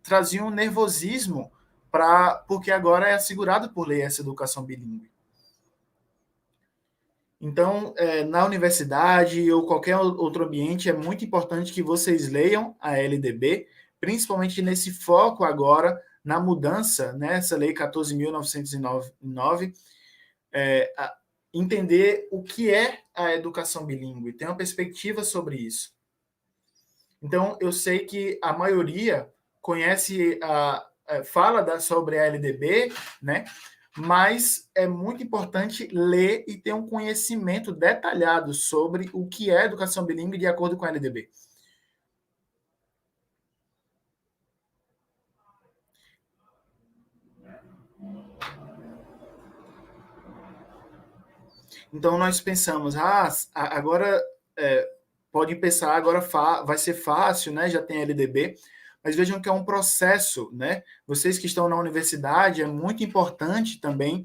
trazia um nervosismo porque agora é assegurado por lei essa educação bilíngue. Então, na universidade ou qualquer outro ambiente, é muito importante que vocês leiam a LDB, principalmente nesse foco agora na mudança, né, essa lei 14.909, entender o que é a educação bilíngue, ter uma perspectiva sobre isso. Então, eu sei que a maioria conhece, fala sobre a LDB, né? Mas é muito importante ler e ter um conhecimento detalhado sobre o que é educação bilíngue de acordo com a LDB. Então, nós pensamos, agora pode pensar, agora vai ser fácil, né? Já tem LDB, mas vejam que é um processo, né? Vocês que estão na universidade, é muito importante também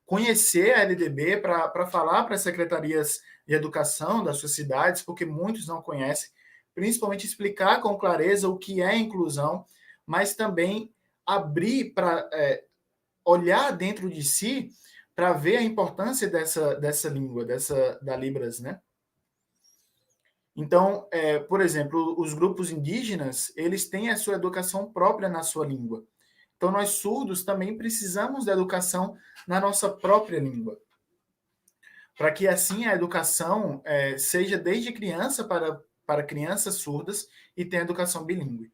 conhecer a LDB para falar para as secretarias de educação das suas cidades, porque muitos não conhecem, principalmente explicar com clareza o que é inclusão, mas também abrir para olhar dentro de si para ver a importância dessa língua, da Libras, né? Então, por exemplo, os grupos indígenas, eles têm a sua educação própria na sua língua. Então, nós surdos também precisamos da educação na nossa própria língua. Para que, assim, a educação seja desde criança para crianças surdas e tenha educação bilíngue.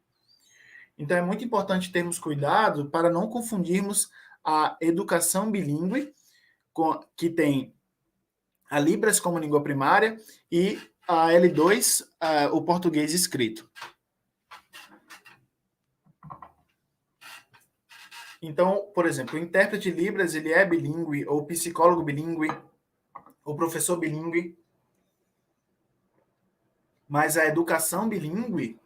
Então, é muito importante termos cuidado para não confundirmos a educação bilíngue, que tem a Libras como língua primária e a L2, o português escrito. Então, por exemplo, o intérprete de Libras, ele é bilíngue, ou psicólogo bilíngue, ou professor bilíngue, mas a educação bilíngue,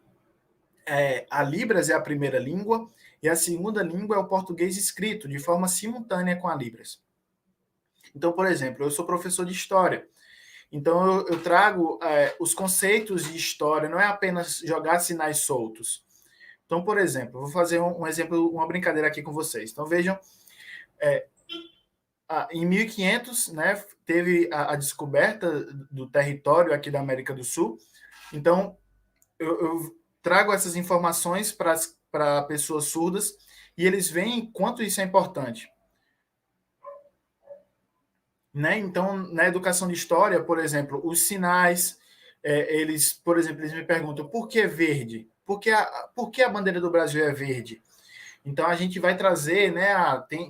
a Libras é a primeira língua, e a segunda língua é o português escrito, de forma simultânea com a Libras. Então, por exemplo, eu sou professor de História, então eu trago os conceitos de História, não é apenas jogar sinais soltos. Então, por exemplo, vou fazer um exemplo, uma brincadeira aqui com vocês. Então, vejam, em 1500, né, teve a descoberta do território aqui da América do Sul. Então, eu trago essas informações para pessoas surdas e eles veem quanto isso é importante. Né? Então, na educação de história, por exemplo, os sinais, eles me perguntam por que verde? Por que a bandeira do Brasil é verde? Então, a gente vai trazer, né?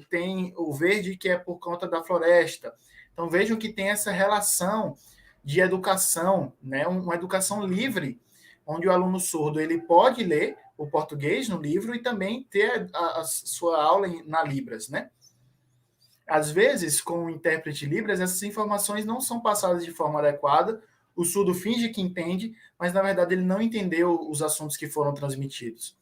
Tem o verde que é por conta da floresta. Então, vejam que tem essa relação de educação, né? Uma educação livre, onde o aluno surdo ele pode ler o português no livro e também ter a sua aula na Libras, né? Às vezes, com o intérprete Libras, essas informações não são passadas de forma adequada, o surdo finge que entende, mas, na verdade, ele não entendeu os assuntos que foram transmitidos.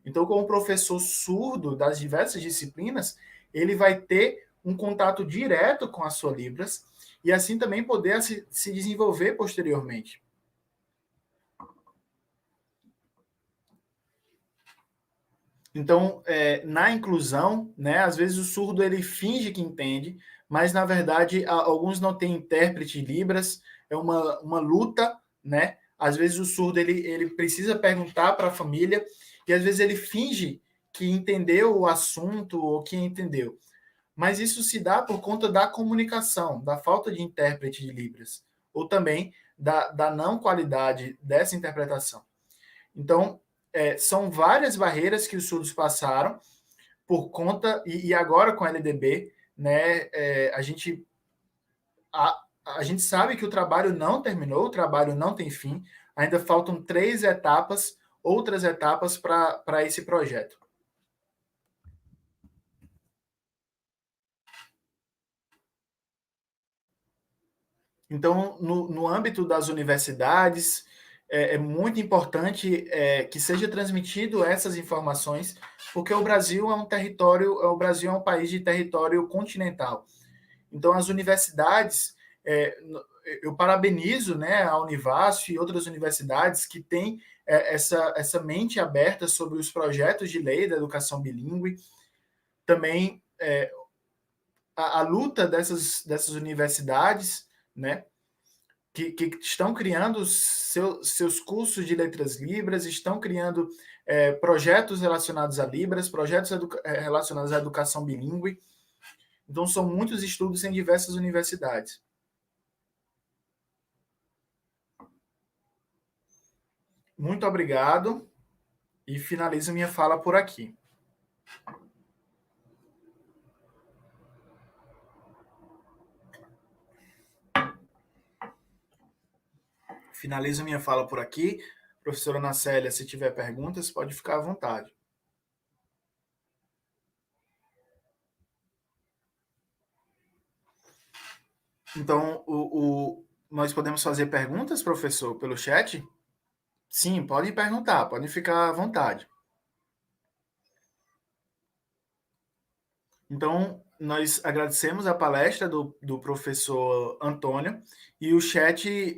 Então, como professor surdo das diversas disciplinas, ele vai ter um contato direto com a sua Libras e, assim, também poder se desenvolver posteriormente. Então, na inclusão, né, às vezes o surdo ele finge que entende, mas na verdade alguns não têm intérprete de Libras, é uma luta, né? Às vezes o surdo ele precisa perguntar para a família e às vezes ele finge que entendeu o assunto ou que entendeu. Mas isso se dá por conta da comunicação, da falta de intérprete de Libras, ou também da não qualidade dessa interpretação. Então, são várias barreiras que os surdos passaram por conta, e agora com a LDB, né, a gente sabe que o trabalho não terminou, o trabalho não tem fim, ainda faltam outras etapas para esse projeto. Então, no âmbito das universidades, é muito importante que seja transmitido essas informações, porque o Brasil é um país de território continental. Então, as universidades, eu parabenizo, né, a Univasf e outras universidades que têm essa mente aberta sobre os projetos de lei da educação bilíngue. Também a luta dessas universidades, né, que estão criando seus cursos de letras libras, estão criando projetos relacionados a Libras, projetos relacionados à educação bilíngue. Então, são muitos estudos em diversas universidades. Muito obrigado e finalizo minha fala por aqui. Finalizo minha fala por aqui. Professora Ana Célia, se tiver perguntas, pode ficar à vontade. Então, nós podemos fazer perguntas, professor, pelo chat? Sim, podem perguntar, podem ficar à vontade. Então, nós agradecemos a palestra do professor Antônio e o chat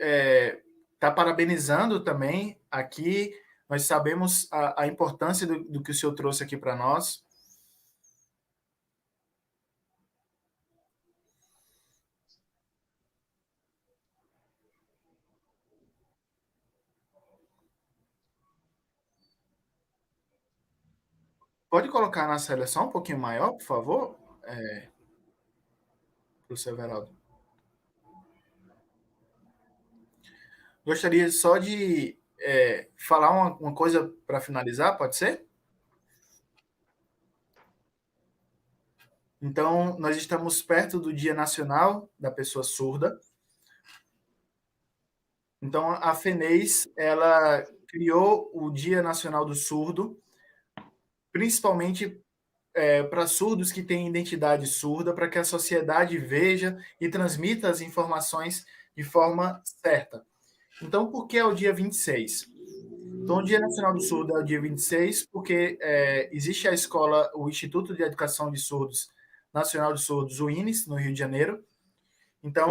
está parabenizando também aqui. Nós sabemos a importância do que o senhor trouxe aqui para nós. Pode colocar na seleção um pouquinho maior, por favor, professor Everaldo? Gostaria só de falar uma coisa para finalizar, pode ser? Então, nós estamos perto do Dia Nacional da Pessoa Surda. Então, a FENEIS, ela criou o Dia Nacional do Surdo, principalmente para surdos que têm identidade surda, para que a sociedade veja e transmita as informações de forma certa. Então, por que é o dia 26? Então, o Dia Nacional do Surdo é o dia 26, porque existe a escola, o Instituto de Educação de Surdos Nacional de Surdos, o INES, no Rio de Janeiro. Então,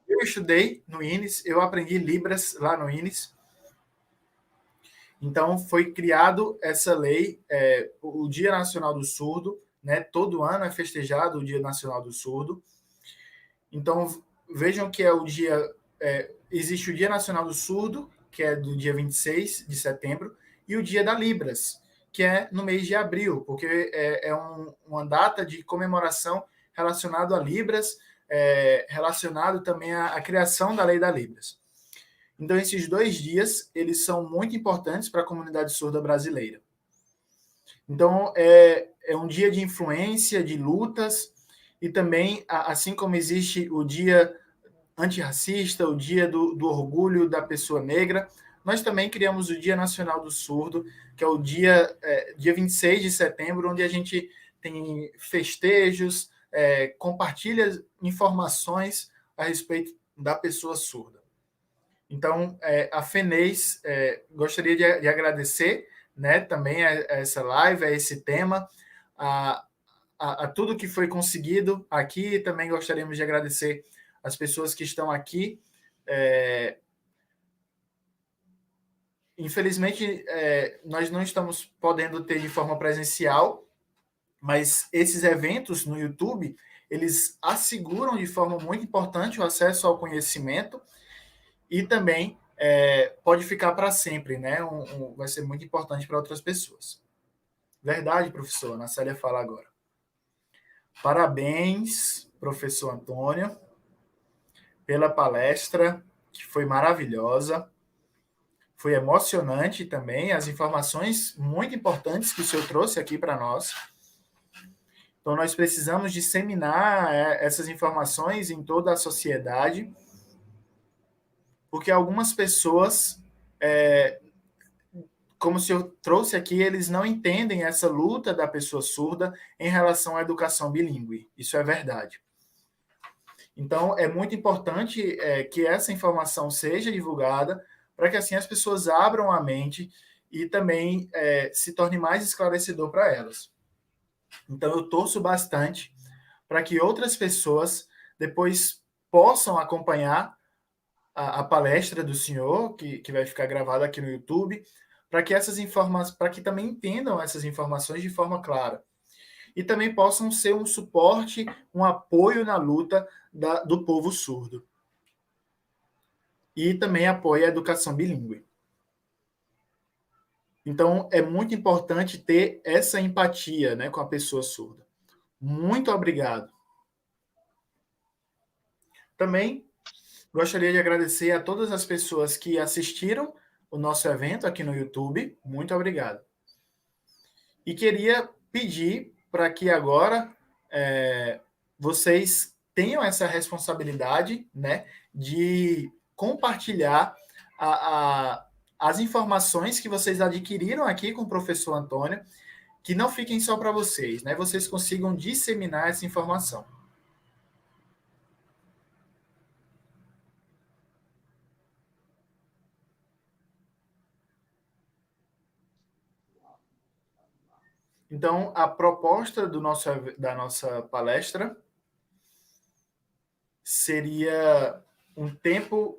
eu estudei no INES, eu aprendi Libras lá no INES. Então, foi criado essa lei, o Dia Nacional do Surdo, né? Todo ano é festejado o Dia Nacional do Surdo. Então, vejam que existe o Dia Nacional do Surdo, que é do dia 26 de setembro, e o Dia da Libras, que é no mês de abril, porque uma data de comemoração relacionada a Libras, relacionado também à criação da Lei da Libras. Então, esses 2 dias, eles são muito importantes para a comunidade surda brasileira. Então, é um dia de influência, de lutas, e também, assim como existe o dia antirracista, o dia do orgulho da pessoa negra, nós também criamos o Dia Nacional do Surdo, que é o dia 26 de setembro, onde a gente tem festejos, compartilha informações a respeito da pessoa surda. Então, a FENEIS gostaria de agradecer, né, também a essa live, a esse tema, a tudo que foi conseguido aqui. Também gostaríamos de agradecer as pessoas que estão aqui. Infelizmente, nós não estamos podendo ter de forma presencial, mas esses eventos no YouTube, eles asseguram de forma muito importante o acesso ao conhecimento e também pode ficar para sempre, né? Vai ser muito importante para outras pessoas. Verdade, professor? Ana Célia fala agora. Parabéns, professor Antônio, pela palestra, que foi maravilhosa. Foi emocionante também, as informações muito importantes que o senhor trouxe aqui para nós. Então, nós precisamos disseminar essas informações em toda a sociedade, porque algumas pessoas, como o senhor trouxe aqui, eles não entendem essa luta da pessoa surda em relação à educação bilíngue. Isso é verdade. Então, é muito importante que essa informação seja divulgada para que assim as pessoas abram a mente e também se torne mais esclarecedor para elas. Então, eu torço bastante para que outras pessoas depois possam acompanhar a palestra do senhor, que vai ficar gravada aqui no YouTube, para que essas informações, para que também entendam essas informações de forma clara. E também possam ser um suporte, um apoio na luta do povo surdo. E também apoia a educação bilíngue. Então, é muito importante ter essa empatia, né, com a pessoa surda. Muito obrigado. Também gostaria de agradecer a todas as pessoas que assistiram o nosso evento aqui no YouTube. Muito obrigado. E queria pedir para que agora vocês tenham essa responsabilidade, né, de compartilhar as informações que vocês adquiriram aqui com o professor Antônio, que não fiquem só para vocês, né? Vocês consigam disseminar essa informação. Então, a proposta da nossa palestra seria um tempo...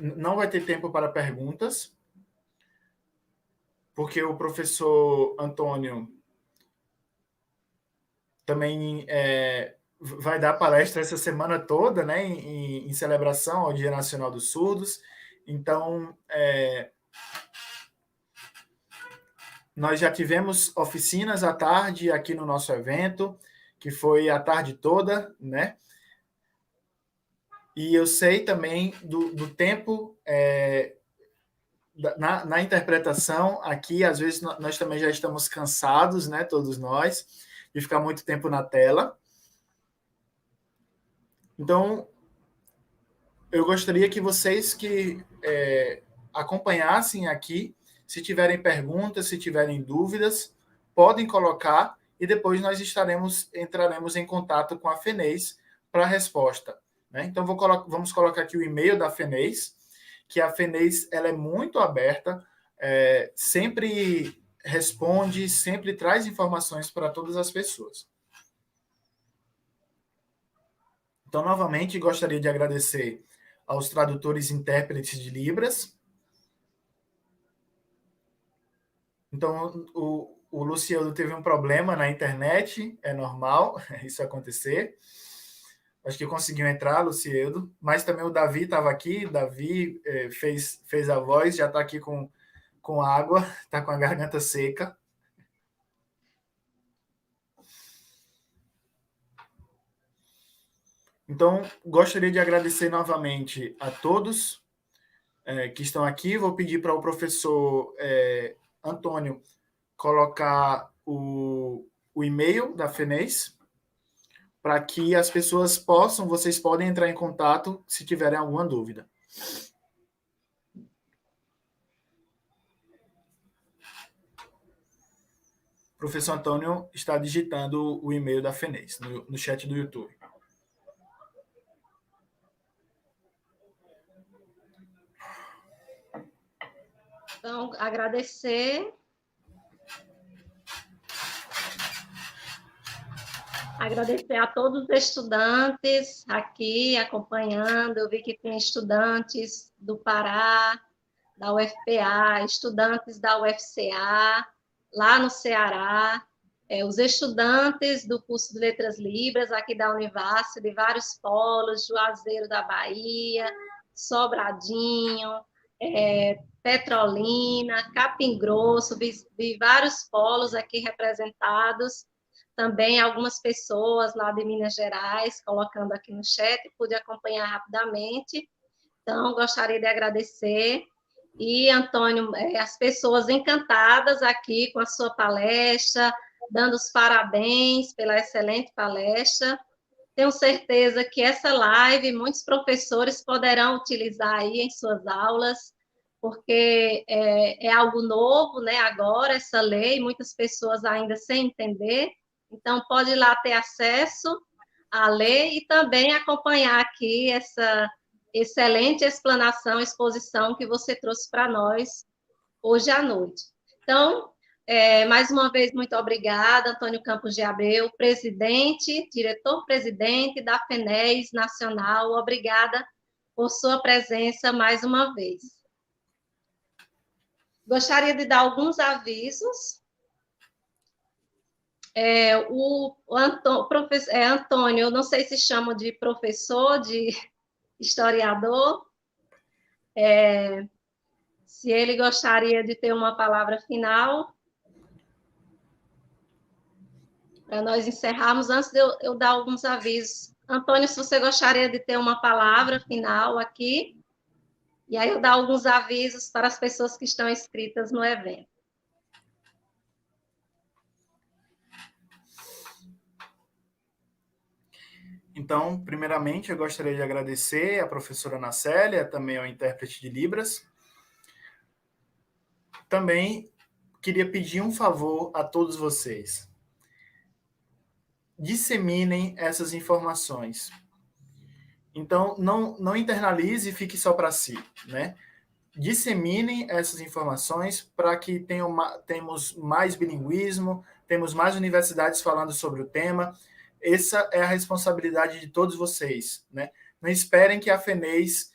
Não vai ter tempo para perguntas, porque o professor Antônio também vai dar palestra essa semana toda, né, em celebração ao Dia Nacional dos Surdos. Então, nós já tivemos oficinas à tarde aqui no nosso evento, que foi a tarde toda, né? E eu sei também do tempo na interpretação aqui, às vezes nós também já estamos cansados, né, todos nós, de ficar muito tempo na tela. Então, eu gostaria que vocês que acompanhassem aqui, se tiverem perguntas, se tiverem dúvidas, podem colocar e depois nós entraremos em contato com a FENEIS para a resposta. Né? Então, vamos colocar aqui o e-mail da FENEIS, que a FENEIS ela é muito aberta, sempre responde, sempre traz informações para todas as pessoas. Então, novamente, gostaria de agradecer aos tradutores e intérpretes de Libras. Então, o Luciano teve um problema na internet, é normal isso acontecer. Acho que conseguiu entrar, Luciano, mas também o Davi estava aqui, Davi fez a voz, já está aqui com água, está com a garganta seca. Então, gostaria de agradecer novamente a todos que estão aqui. Vou pedir para o professor Antônio colocar o e-mail da FENEIS, para que as pessoas vocês podem entrar em contato se tiverem alguma dúvida. O professor Antônio está digitando o e-mail da FENEIS no chat do YouTube. Então, agradecer a todos os estudantes aqui acompanhando. Eu vi que tem estudantes do Pará, da UFPA, estudantes da UFCA, lá no Ceará, os estudantes do curso de Letras Libras aqui da Univasf, de vários polos, Juazeiro da Bahia, Sobradinho, Petrolina, Capim Grosso, vi vários polos aqui representados, também algumas pessoas lá de Minas Gerais, colocando aqui no chat, pude acompanhar rapidamente. Então, gostaria de agradecer. E, Antônio, as pessoas encantadas aqui com a sua palestra, dando os parabéns pela excelente palestra. Tenho certeza que essa live muitos professores poderão utilizar aí em suas aulas, porque é algo novo, né? Agora, essa lei, muitas pessoas ainda sem entender. Então, pode ir lá ter acesso à lei e também acompanhar aqui excelente exposição que você trouxe para nós hoje à noite. Então, mais uma vez, muito obrigada, Antônio Campos de Abreu, diretor-presidente da FENES Nacional, obrigada por sua presença mais uma vez. Gostaria de dar alguns avisos. Antônio, eu não sei se chama de professor, de historiador, se ele gostaria de ter uma palavra final, para nós encerrarmos, antes de eu dar alguns avisos. Antônio, se você gostaria de ter uma palavra final aqui, e aí eu dar alguns avisos para as pessoas que estão inscritas no evento. Então, primeiramente, eu gostaria de agradecer à professora Ana Célia, também ao intérprete de Libras. Também queria pedir um favor a todos vocês. Disseminem essas informações. Então, não internalize e fique só para si, né? Disseminem essas informações para que temos mais bilinguismo, temos mais universidades falando sobre o tema. Essa é a responsabilidade de todos vocês, né? Não esperem que a FENES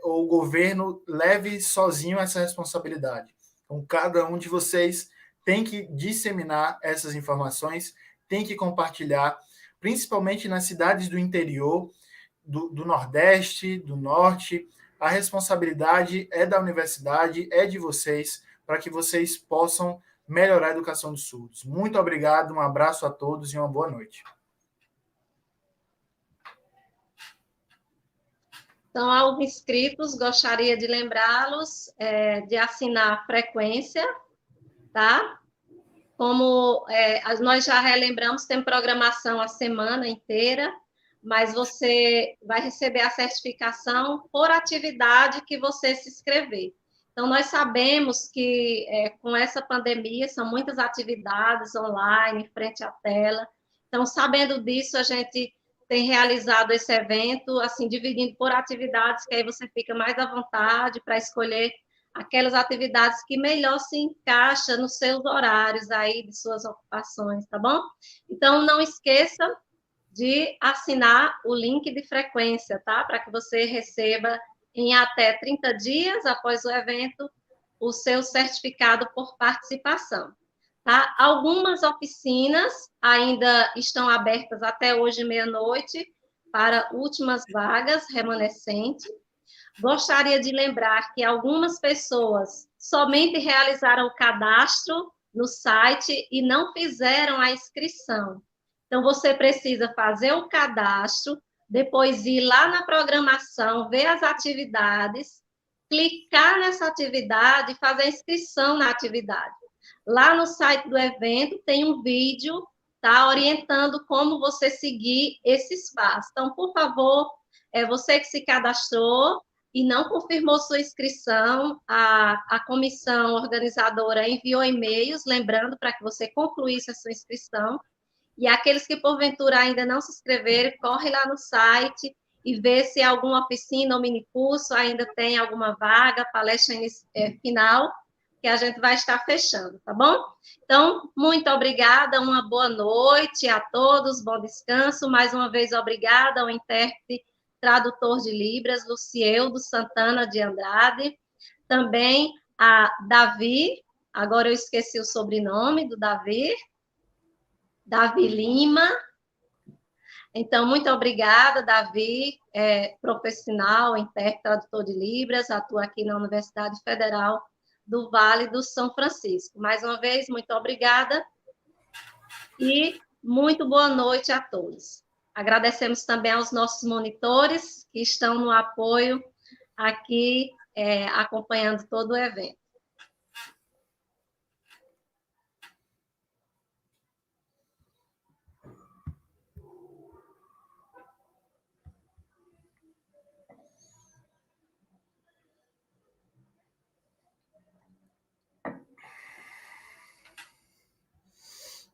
ou o governo leve sozinho essa responsabilidade. Então, cada um de vocês tem que disseminar essas informações, tem que compartilhar, principalmente nas cidades do interior, do Nordeste, do Norte. A responsabilidade é da universidade, é de vocês, para que vocês possam melhorar a educação dos surdos. Muito obrigado, um abraço a todos e uma boa noite. Então, aos inscritos, gostaria de lembrá-los de assinar a frequência, tá? Como nós já relembramos, tem programação a semana inteira, mas você vai receber a certificação por atividade que você se inscrever. Então, nós sabemos que com essa pandemia são muitas atividades online, frente à tela. Então, sabendo disso, a gente tem realizado esse evento, assim, dividindo por atividades, que aí você fica mais à vontade para escolher aquelas atividades que melhor se encaixa nos seus horários aí, de suas ocupações, tá bom? Então, não esqueça de assinar o link de frequência, tá? Para que você receba em até 30 dias após o evento o seu certificado por participação. Tá? Algumas oficinas ainda estão abertas até hoje, meia-noite, para últimas vagas remanescentes. Gostaria de lembrar que algumas pessoas somente realizaram o cadastro no site e não fizeram a inscrição. Então, você precisa fazer o cadastro, depois ir lá na programação, ver as atividades, clicar nessa atividade e fazer a inscrição na atividade. Lá no site do evento tem um vídeo, tá, orientando como você seguir esses passos. Então, por favor, você que se cadastrou e não confirmou sua inscrição, a comissão organizadora enviou e-mails lembrando para que você concluísse a sua inscrição. E aqueles que, porventura, ainda não se inscreveram, corre lá no site e vê se alguma oficina ou minicurso ainda tem alguma vaga, palestra final, que a gente vai estar fechando, tá bom? Então, muito obrigada, uma boa noite a todos, bom descanso. Mais uma vez, obrigada ao intérprete tradutor de Libras, Lucieldo Santana de Andrade. Também a Davi, agora eu esqueci o sobrenome do Davi Lima. Então, muito obrigada, Davi, profissional, intérprete, tradutor de Libras, atua aqui na Universidade Federal do Vale do São Francisco. Mais uma vez, muito obrigada e muito boa noite a todos. Agradecemos também aos nossos monitores que estão no apoio aqui, acompanhando todo o evento.